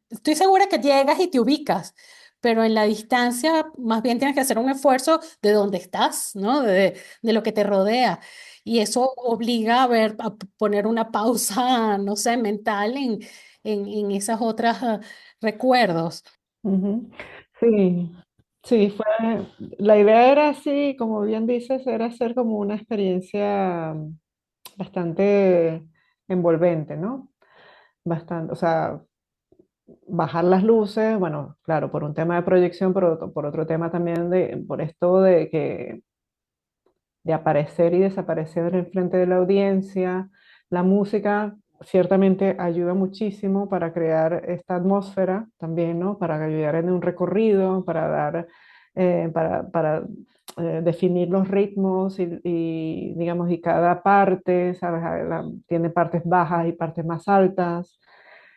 Estoy segura que llegas y te ubicas, pero en la distancia más bien tienes que hacer un esfuerzo de dónde estás, ¿no? De lo que te rodea. Y eso obliga a ver, a poner una pausa, no sé, mental en esas otras recuerdos. ujú. Sí, sí, la idea era así, como bien dices, era hacer como una experiencia bastante envolvente, ¿no? Bastante, o sea, bajar las luces, bueno, claro, por un tema de proyección, pero por otro tema también por esto de aparecer y desaparecer en frente de la audiencia. La música ciertamente ayuda muchísimo para crear esta atmósfera también, ¿no? Para ayudar en un recorrido, para dar, definir los ritmos digamos, y cada parte, ¿sabes? Tiene partes bajas y partes más altas.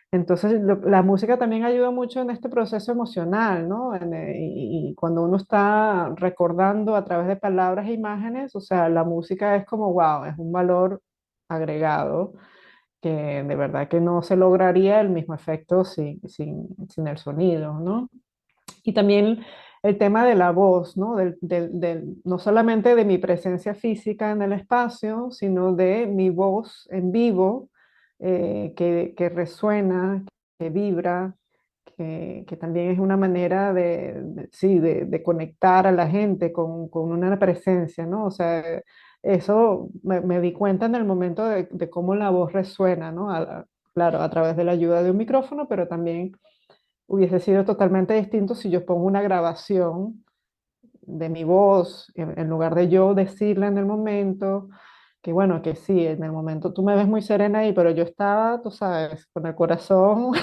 Entonces, la música también ayuda mucho en este proceso emocional, ¿no? Y cuando uno está recordando a través de palabras e imágenes, o sea, la música es como, wow, es un valor agregado que de verdad que no se lograría el mismo efecto sin el sonido, ¿no? Y también el tema de la voz, ¿no? No solamente de mi presencia física en el espacio, sino de mi voz en vivo, que resuena, que vibra, que también es una manera sí, de conectar a la gente con una presencia, ¿no? O sea, eso me di cuenta en el momento de cómo la voz resuena, ¿no? Claro, a través de la ayuda de un micrófono, pero también hubiese sido totalmente distinto si yo pongo una grabación de mi voz, en lugar de yo decirla en el momento, que bueno, que sí, en el momento tú me ves muy serena ahí, pero yo estaba, tú sabes, con el corazón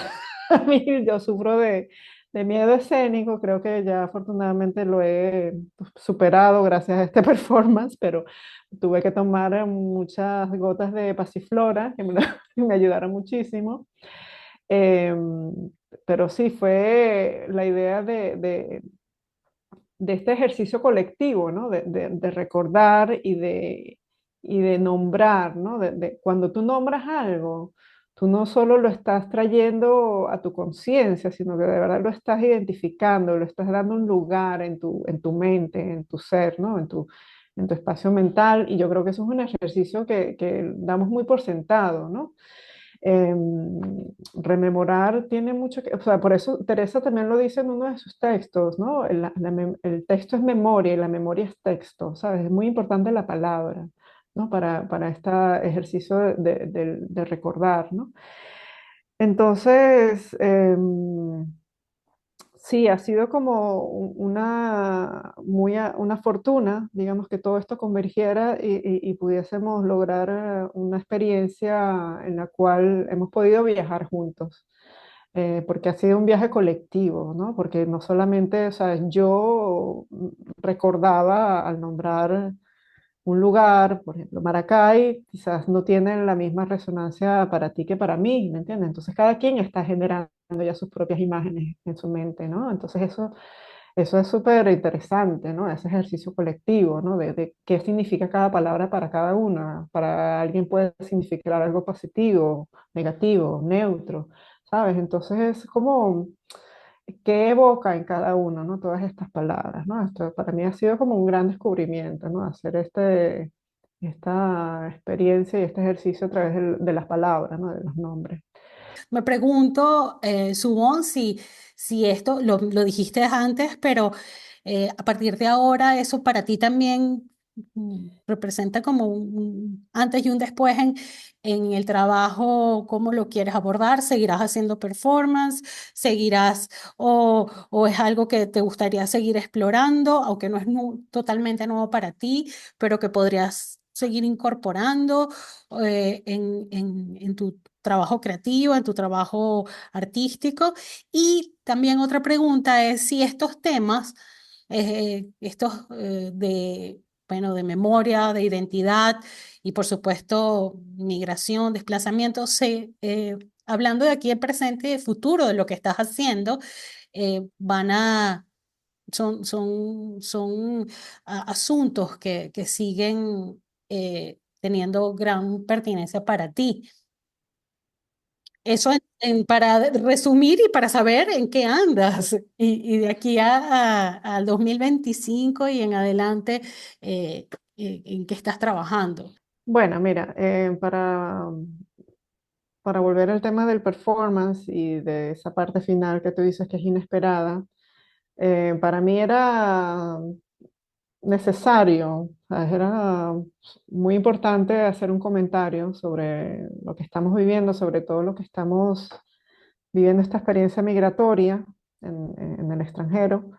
a mí, yo sufro de miedo escénico, creo que ya afortunadamente lo he superado gracias a este performance, pero tuve que tomar muchas gotas de pasiflora que me ayudaron muchísimo. Pero sí, fue la idea de este ejercicio colectivo, ¿no? De recordar y de nombrar, ¿no? Cuando tú nombras algo, tú no solo lo estás trayendo a tu conciencia, sino que de verdad lo estás identificando, lo estás dando un lugar en tu mente, en tu ser, ¿no? En tu espacio mental. Y yo creo que eso es un ejercicio que damos muy por sentado, ¿no? Rememorar tiene mucho que, o sea, por eso Teresa también lo dice en uno de sus textos, ¿no? El texto es memoria y la memoria es texto, ¿sabes? Es muy importante la palabra, ¿no? Para este ejercicio de recordar, ¿no? Entonces, Sí, ha sido como una fortuna, digamos, que todo esto convergiera y pudiésemos lograr una experiencia en la cual hemos podido viajar juntos, porque ha sido un viaje colectivo, ¿no? Porque no solamente, o sea, yo recordaba al nombrar un lugar, por ejemplo, Maracay, quizás no tiene la misma resonancia para ti que para mí, ¿me entiendes? Entonces cada quien está generando ya sus propias imágenes en su mente, ¿no? Entonces eso es súper interesante, ¿no? Ese ejercicio colectivo, ¿no? De qué significa cada palabra para cada una. Para alguien puede significar algo positivo, negativo, neutro, ¿sabes? Entonces es como qué evoca en cada uno, ¿no? Todas estas palabras, ¿no? Esto para mí ha sido como un gran descubrimiento, ¿no? Hacer esta experiencia y este ejercicio a través de las palabras, ¿no? De los nombres. Me pregunto, Subón, si esto lo dijiste antes, pero a partir de ahora eso para ti también representa como un antes y un después en el trabajo, cómo lo quieres abordar, seguirás haciendo performance, seguirás o es algo que te gustaría seguir explorando, aunque no es totalmente nuevo para ti, pero que podrías seguir incorporando en tu trabajo creativo, en tu trabajo artístico. Y también otra pregunta es si estos temas, estos bueno, de memoria, de identidad y por supuesto migración, desplazamiento, hablando de aquí el presente y el futuro de lo que estás haciendo, van a... son asuntos que siguen teniendo gran pertinencia para ti. Eso para resumir y para saber en qué andas. Y de aquí al 2025 y en adelante, en qué estás trabajando. Bueno, mira, para volver al tema del performance y de esa parte final que tú dices que es inesperada, para mí era necesario, o sea, era muy importante hacer un comentario sobre lo que estamos viviendo, sobre todo lo que estamos viviendo esta experiencia migratoria en el extranjero.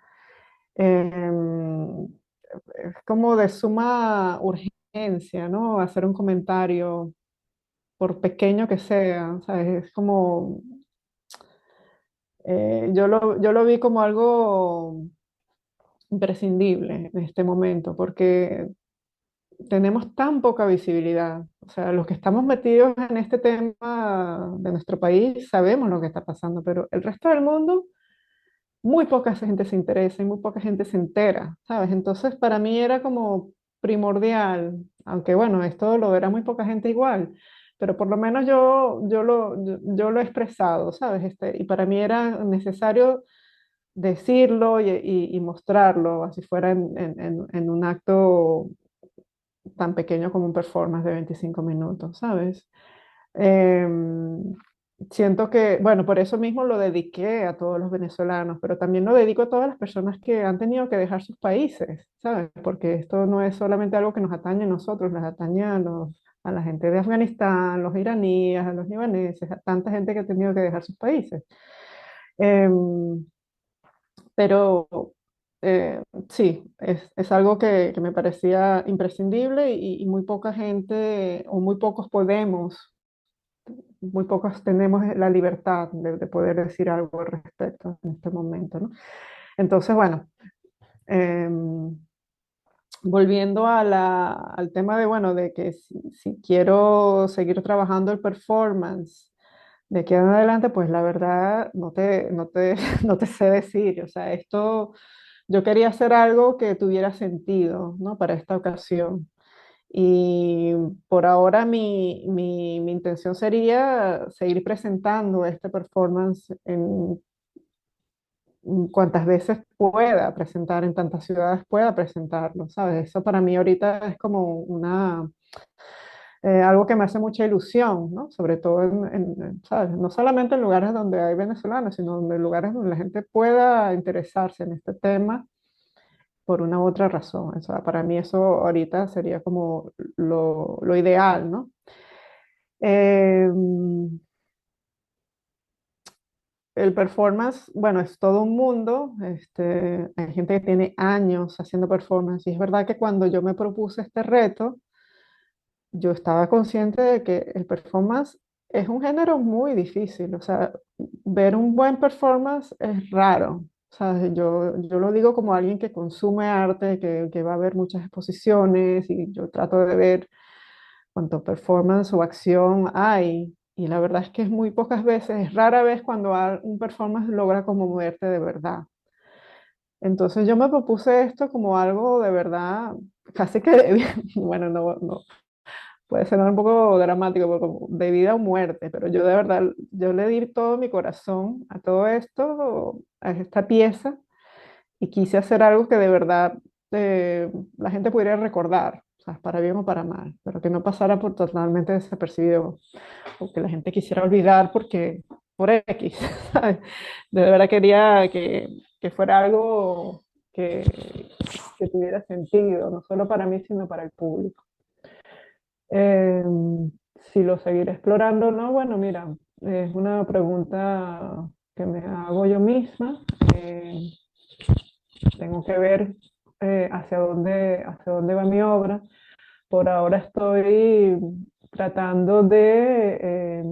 Em, es como de suma urgencia, ¿no? Hacer un comentario, por pequeño que sea, ¿sabes? Es como, yo lo vi como algo imprescindible en este momento, porque tenemos tan poca visibilidad. O sea, los que estamos metidos en este tema de nuestro país sabemos lo que está pasando, pero el resto del mundo, muy poca gente se interesa y muy poca gente se entera, ¿sabes? Entonces, para mí era como primordial, aunque bueno, esto lo verá muy poca gente igual, pero por lo menos yo lo he expresado, ¿sabes? Y para mí era necesario decirlo y mostrarlo, así fuera en un acto tan pequeño como un performance de 25 minutos, ¿sabes? Em, Siento que, bueno, por eso mismo lo dediqué a todos los venezolanos, pero también lo dedico a todas las personas que han tenido que dejar sus países, ¿sabes? Porque esto no es solamente algo que nos atañe a nosotros, nos atañe a la gente de Afganistán, los iraníes, a los libaneses, a tanta gente que ha tenido que dejar sus países. Em, pero sí, es algo que me parecía imprescindible y muy poca gente o muy pocos podemos, muy pocos tenemos la libertad de poder decir algo al respecto en este momento, ¿no? Entonces, bueno, em, volviendo al tema de, bueno, de que si quiero seguir trabajando el performance de aquí en adelante, pues la verdad no te sé decir, o sea, esto... Yo quería hacer algo que tuviera sentido, ¿no? Para esta ocasión. Y por ahora mi intención sería seguir presentando este performance en cuantas veces pueda presentar, en tantas ciudades pueda presentarlo, ¿sabes? Eso para mí ahorita es como algo que me hace mucha ilusión, ¿no? Sobre todo ¿sabes? No solamente en lugares donde hay venezolanos, sino en lugares donde la gente pueda interesarse en este tema por una u otra razón. O sea, para mí eso ahorita sería como lo ideal, ¿no? Eh, el performance, bueno, es todo un mundo. Hay gente que tiene años haciendo performance y es verdad que cuando yo me propuse este reto, yo estaba consciente de que el performance es un género muy difícil. O sea, ver un buen performance es raro. O sea, yo lo digo como alguien que consume arte, que va a ver muchas exposiciones y yo trato de ver cuánto performance o acción hay. Y la verdad es que es muy pocas veces, es rara vez cuando un performance logra como moverte de verdad. Entonces yo me propuse esto como algo de verdad, casi que, bueno, no, puede ser un poco dramático, pero como de vida o muerte, pero yo de verdad, yo le di todo mi corazón a todo esto, a esta pieza, y quise hacer algo que de verdad la gente pudiera recordar, o sea, para bien o para mal, pero que no pasara por totalmente desapercibido, o que la gente quisiera olvidar porque, por X, ¿sabes? De verdad quería que fuera algo que, que tuviera sentido, no solo para mí, sino para el público. Eh, si lo seguiré explorando o no, bueno, mira, es una pregunta que me hago yo misma. Eh, Tengo que ver hacia dónde va mi obra. Por ahora estoy tratando de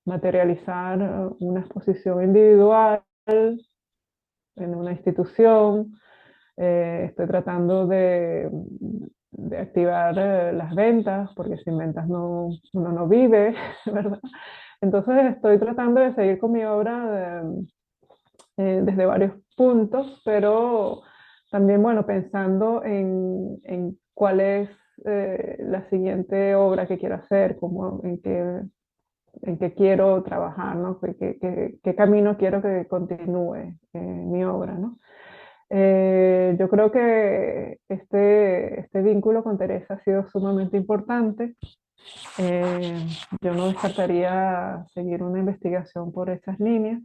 materializar una exposición individual en una institución. Estoy tratando de activar las ventas, porque sin ventas uno no vive, ¿verdad? Entonces estoy tratando de seguir con mi obra desde varios puntos, pero también, bueno, pensando en cuál es la siguiente obra que quiero hacer, en qué quiero trabajar, ¿no? Qué camino quiero que continúe mi obra, ¿no? Yo creo que este vínculo con Teresa ha sido sumamente importante. Eh, yo no descartaría seguir una investigación por esas líneas,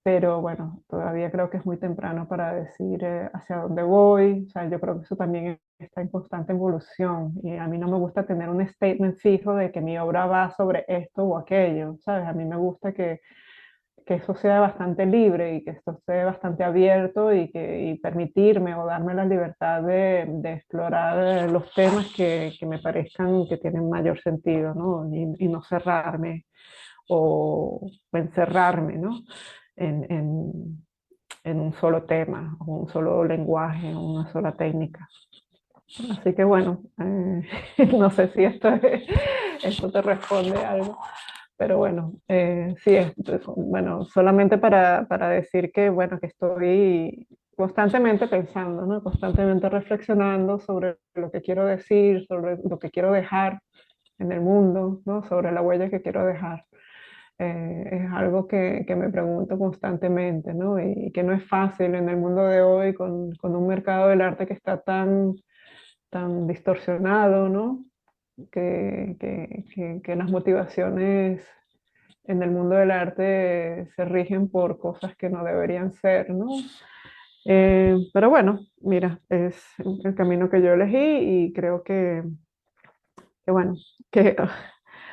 pero bueno, todavía creo que es muy temprano para decir hacia dónde voy. O sea, yo creo que eso también está en constante evolución y a mí no me gusta tener un statement fijo de que mi obra va sobre esto o aquello, ¿sabes? A mí me gusta que eso sea bastante libre y que esto esté bastante abierto y permitirme o darme la libertad de explorar los temas que me parezcan que tienen mayor sentido, ¿no? Y no cerrarme o encerrarme, ¿no? En, en, en un solo tema, o un solo lenguaje, o una sola técnica. Así que bueno, no sé si esto te responde algo. Pero bueno, sí, bueno, solamente para decir que, bueno, que estoy constantemente pensando, ¿no? Constantemente reflexionando sobre lo que quiero decir, sobre lo que quiero dejar en el mundo, ¿no? Sobre la huella que quiero dejar. Es algo que me pregunto constantemente, ¿no? Y que no es fácil en el mundo de hoy con un mercado del arte que está tan distorsionado, ¿no? Que las motivaciones en el mundo del arte se rigen por cosas que no deberían ser, ¿no? Pero bueno, mira, es el camino que yo elegí y creo que bueno, que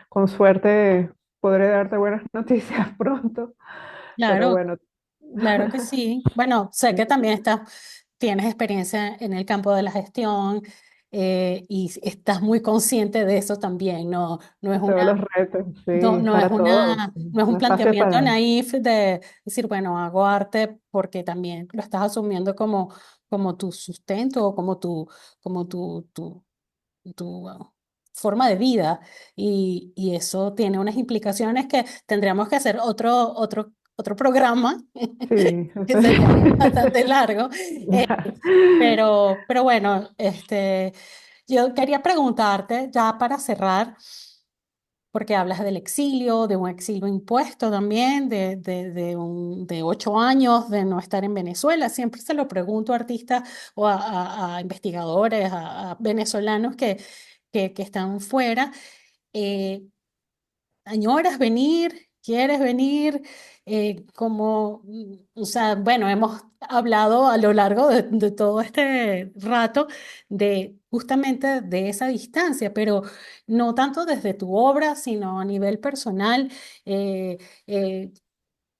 con suerte podré darte buenas noticias pronto, pero Claro, bueno. claro que sí. Bueno, sé que también tienes experiencia en el campo de la gestión y estás muy consciente de eso también. No, no es Todos una, los retos, no, sí, para todos. no es un No es fácil planteamiento para... naif de decir, bueno, hago arte porque también lo estás asumiendo como tu sustento o como tu forma de vida. Y eso tiene unas implicaciones que tendríamos que hacer otro programa Sí, que sería bastante largo. Eh, pero bueno, yo quería preguntarte, ya para cerrar, porque hablas del exilio, de un exilio impuesto también, de 8 años de no estar en Venezuela. Siempre se lo pregunto a artistas o a investigadores, a venezolanos que están fuera. eh, ¿Añoras venir? ¿Quieres venir? O sea, bueno, hemos hablado a lo largo de todo este rato de justamente de esa distancia, pero no tanto desde tu obra, sino a nivel personal. eh, eh,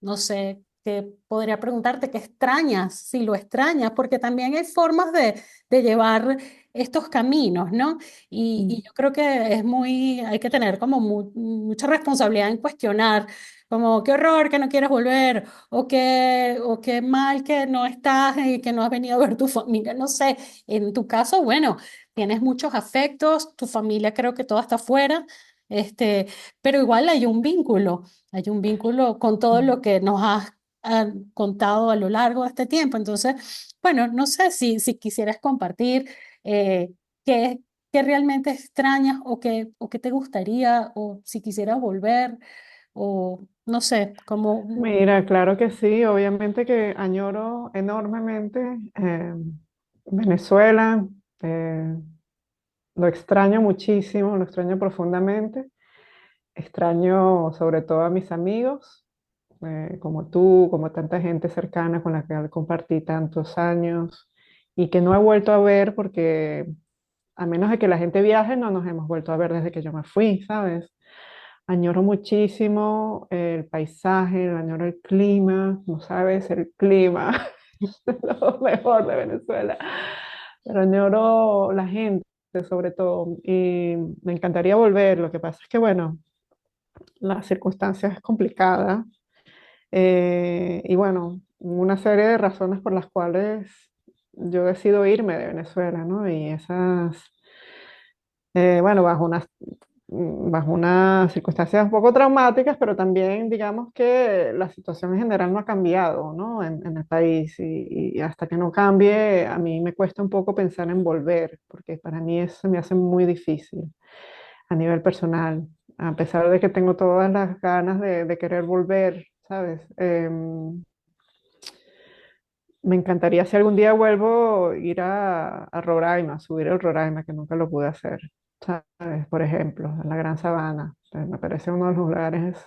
no sé, que podría preguntarte qué extrañas, si lo extrañas, porque también hay formas de llevar estos caminos, ¿no? Y Mm. yo creo que es muy, hay que tener como mucha responsabilidad en cuestionar, como qué horror que no quieres volver, o qué mal que no estás y que no has venido a ver tu familia, no sé. En tu caso, bueno, tienes muchos afectos, tu familia creo que toda está afuera, pero igual hay un vínculo con todo lo que nos has contado a lo largo de este tiempo. Entonces, bueno, no sé si quisieras compartir eh, qué, qué realmente extrañas o qué te gustaría, o si quisieras volver, o no sé, como, Mira, claro que sí, obviamente que añoro enormemente Venezuela, eh, lo extraño muchísimo, lo extraño profundamente, extraño sobre todo a mis amigos, como tú, como tanta gente cercana con la que compartí tantos años y que no he vuelto a ver porque a menos de que la gente viaje, no nos hemos vuelto a ver desde que yo me fui, ¿sabes? Añoro muchísimo el paisaje, añoro el clima, no sabes, el clima es lo mejor de Venezuela. Pero añoro la gente, sobre todo, y me encantaría volver. Lo que pasa es que, bueno, la circunstancia es complicada y, bueno, una serie de razones por las cuales yo decido irme de Venezuela, ¿no? Y esas, bueno, bajo unas circunstancias un poco traumáticas, pero también digamos que la situación en general no ha cambiado, ¿no? En el país y hasta que no cambie, a mí me cuesta un poco pensar en volver, porque para mí eso me hace muy difícil a nivel personal, a pesar de que tengo todas las ganas de querer volver, ¿sabes? Me encantaría si algún día vuelvo ir a Roraima, subir el Roraima, que nunca lo pude hacer, ¿sabes? Por ejemplo, en la Gran Sabana. Me parece uno de los lugares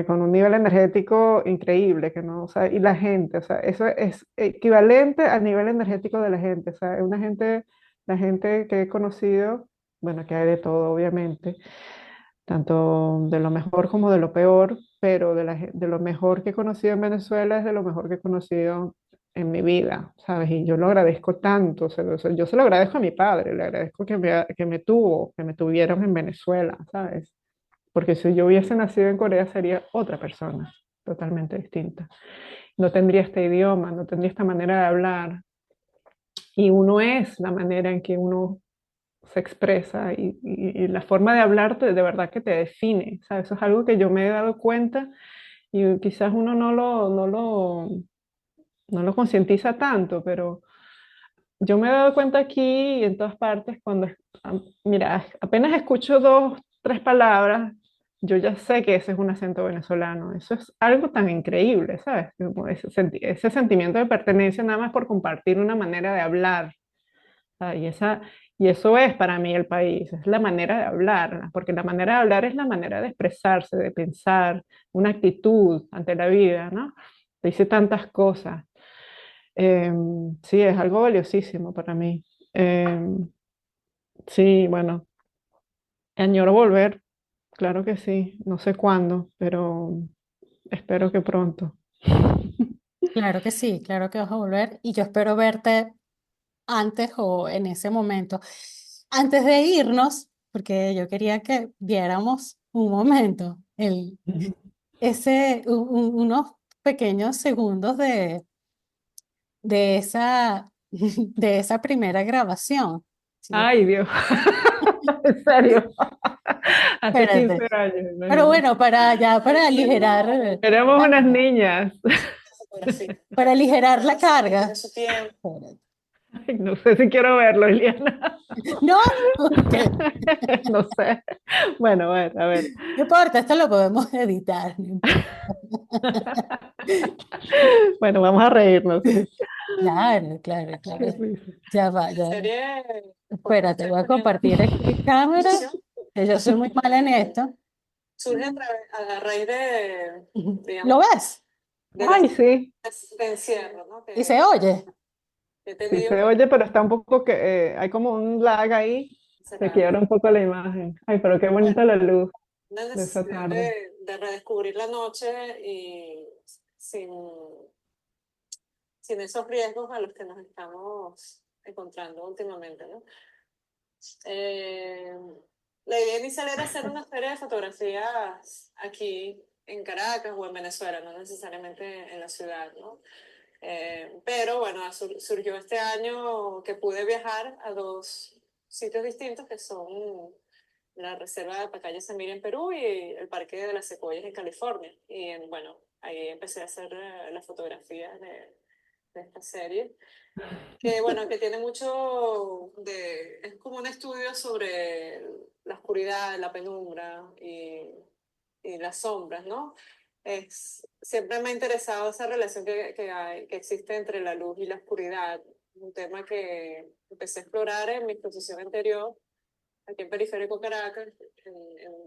con un nivel energético increíble, que no, o sea, y la gente, o sea, eso es equivalente al nivel energético de la gente, o sea, una gente, la gente que he conocido, bueno, que hay de todo, obviamente, tanto de lo mejor como de lo peor, pero de lo mejor que he conocido en Venezuela es de lo mejor que he conocido en mi vida, ¿sabes? Y yo lo agradezco tanto, o sea, yo se lo agradezco a mi padre, le agradezco que me tuvieron en Venezuela, ¿sabes? Porque si yo hubiese nacido en Corea sería otra persona, totalmente distinta. No tendría este idioma, no tendría esta manera de hablar. Y uno es la manera en que uno se expresa y la forma de hablarte de verdad que te define, ¿sabes? Eso es algo que yo me he dado cuenta y quizás uno no lo concientiza tanto, pero yo me he dado cuenta aquí y en todas partes cuando, mira, apenas escucho dos, tres palabras, yo ya sé que ese es un acento venezolano. Eso es algo tan increíble, ¿sabes? Como ese sentimiento de pertenencia nada más por compartir una manera de hablar. Y eso es para mí el país, es la manera de hablar, porque la manera de hablar es la manera de expresarse, de pensar, una actitud ante la vida, ¿no? Dice tantas cosas. Sí, es algo valiosísimo para mí. Sí, bueno, añoro volver, claro que sí, no sé cuándo, pero espero que pronto. claro que vas a volver y yo espero verte antes o en ese momento. Antes de irnos, porque yo quería que viéramos un momento, unos pequeños segundos de esa, de esa primera grabación. Si lo- Ay, Dios, en serio, hace Espérate. 15 años, Pero imagínate. bueno, para aligerar, Éramos unas niñas. para aligerar la carga. Espérate. Ay, no sé si quiero verlo, Eliana. No, ok. No sé. Bueno, a ver. No importa, esto lo podemos editar, no importa. Bueno, vamos a reírnos, sí. Claro, claro, Qué claro. risa. Ya va, ya. Espérate, voy a compartir aquí cámara, que yo soy muy mala en esto. Surge a raíz de, digamos, ¿lo ves? Ay, sí, De encierro, ¿no? Y se oye. He sí tenido se oye, pero está un poco que hay como un lag ahí. Se será quiebra un poco la imagen. Ay, pero qué bonita la luz una de esa necesidad tarde. de redescubrir la noche y sin esos riesgos a los que nos estamos encontrando últimamente, ¿no? La idea inicial era hacer una serie de fotografías aquí en Caracas o en Venezuela, no necesariamente en la ciudad, ¿no? Pero bueno, surgió este año que pude viajar a 2 sitios distintos, que son la reserva de Pacaya Samira en Perú y el Parque de las Secuoyas en California. Y bueno, ahí empecé a hacer las fotografías de esta serie, que bueno, que tiene mucho es como un estudio sobre la oscuridad, la penumbra y las sombras, ¿no? Siempre me ha interesado esa relación que existe entre la luz y la oscuridad, un tema que empecé a explorar en mi exposición anterior, aquí en Periférico Caracas, en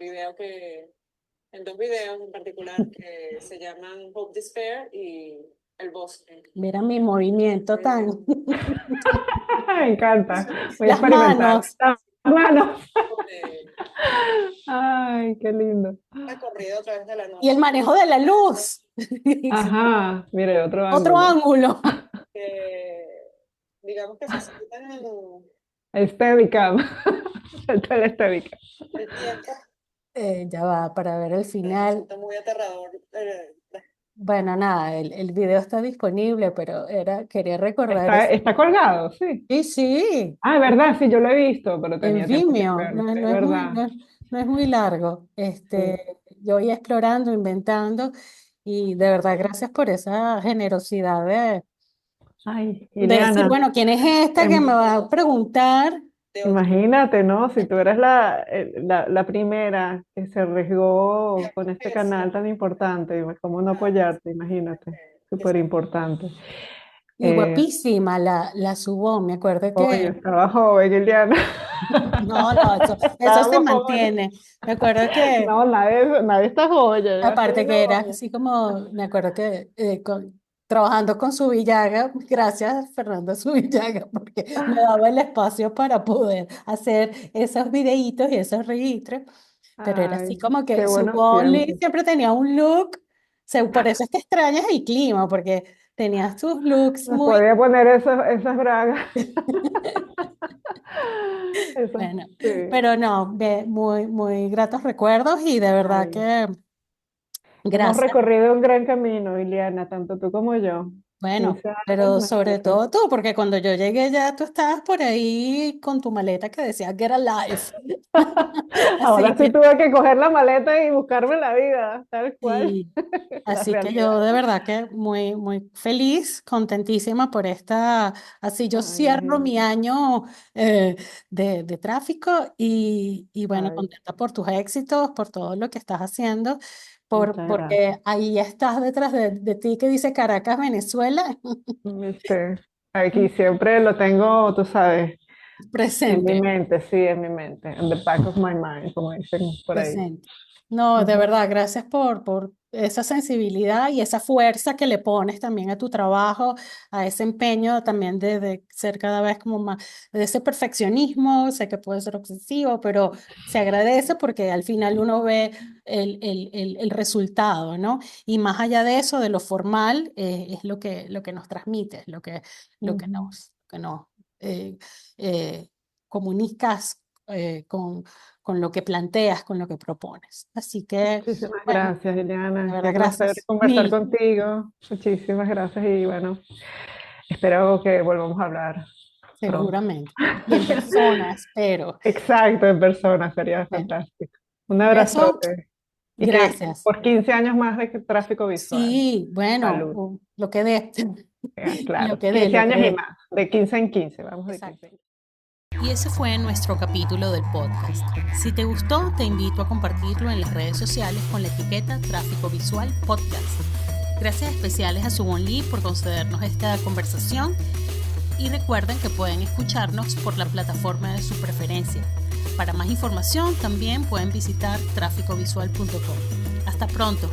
2 videos en particular que se llaman Hope Despair y El Bosque. Mira mi movimiento tan... Me encanta. Voy a Las experimentar. manos. Las manos. De Ay, qué lindo. recorrido a través de la noche. Y el manejo de la luz. Ajá, mire, otro Otro ángulo. Digamos que facilitan Steadicam. El Steadicam. el tiempo. Ya va, para ver el final. Resulta muy aterrador. Bueno, nada, el video está disponible, pero quería recordar Está colgado, sí. Sí, sí, Ah, es verdad, sí, yo lo he visto, pero en tenía tiempo sin Vimeo, verlo. no, Es no es muy, verdad. no es muy largo. Sí. Yo iba explorando, inventando, y de verdad, gracias por esa generosidad Ay, de decir, Ileana, bueno, ¿quién es esta que me va a preguntar? imagínate, ¿no? Si tú eres la primera que se arriesgó con este canal tan importante, ¿cómo no apoyarte? Imagínate, súper importante. Y guapísima la Subó, me acuerdo Oye, que, estaba joven, Ileana. no, eso se Estábamos jóvenes. mantiene. Me acuerdo que No, nadie está joven, ya estoy aparte una que era doña. así como, me acuerdo que trabajando con Subillaga, gracias Fernando Subillaga, porque me daba el espacio para poder hacer esos videitos y esos registros, pero era así Ay, como que qué su buenos Only tiempos. siempre tenía un look, por eso es que extrañas el clima, porque tenías tus looks Nos muy, podía poner esas bragas. Esas, bueno, sí. pero no, muy, muy gratos recuerdos y de verdad Ay, que hemos gracias. recorrido un gran camino, Ileana, tanto tú como yo. Bueno, 15 años, pero sobre imagínate. todo tú, porque cuando yo llegué ya tú estabas por ahí con tu maleta que decía Get Alive. Así Ahora sí que, tuve que coger la maleta y buscarme la vida, tal cual, sí, la así que yo realidad. de verdad que muy, muy feliz, contentísima por así yo Ay, cierro mi imagínate. año de tráfico y bueno, Ay, contenta por tus éxitos, por todo lo que estás haciendo, muchas gracias. porque ahí estás detrás de ti que dice Caracas, Venezuela, Este, aquí siempre lo tengo, tú sabes, en mi presente. mente, sí, en mi mente, in the back of my mind, como dicen por ahí. Presente. No, de Ujú. verdad, gracias por esa sensibilidad y esa fuerza que le pones también a tu trabajo, a ese empeño también de ser cada vez como más, de ese perfeccionismo, sé que puede ser obsesivo, pero se agradece porque al final uno ve el resultado, ¿no? Y más allá de eso, de lo formal, es lo que nos transmite, lo que Ujú. nos eh, eh, comunicas con lo que planteas, con lo que propones. Así que, Muchísimas bueno, gracias, de Liliana. Qué verdad, placer gracias conversar mil, contigo. Muchísimas gracias y bueno, espero que volvamos a hablar pronto. seguramente. Y en persona, espero. Exacto, en persona, sería Bueno, fantástico. Un eso, abrazote. Y que gracias. por 15 años más de tráfico visual. Sí, bueno, Salud. lo que dé, Claro, lo 15 que años y dé. más. De 15 en 15, vamos de 15 Exacto. en 15. Y ese fue nuestro capítulo del podcast. Si te gustó, te invito a compartirlo en las redes sociales con la etiqueta Tráfico Visual Podcast. Gracias especiales a Subon Lee por concedernos esta conversación y recuerden que pueden escucharnos por la plataforma de su preferencia. Para más información también pueden visitar traficovisual.com. Hasta pronto.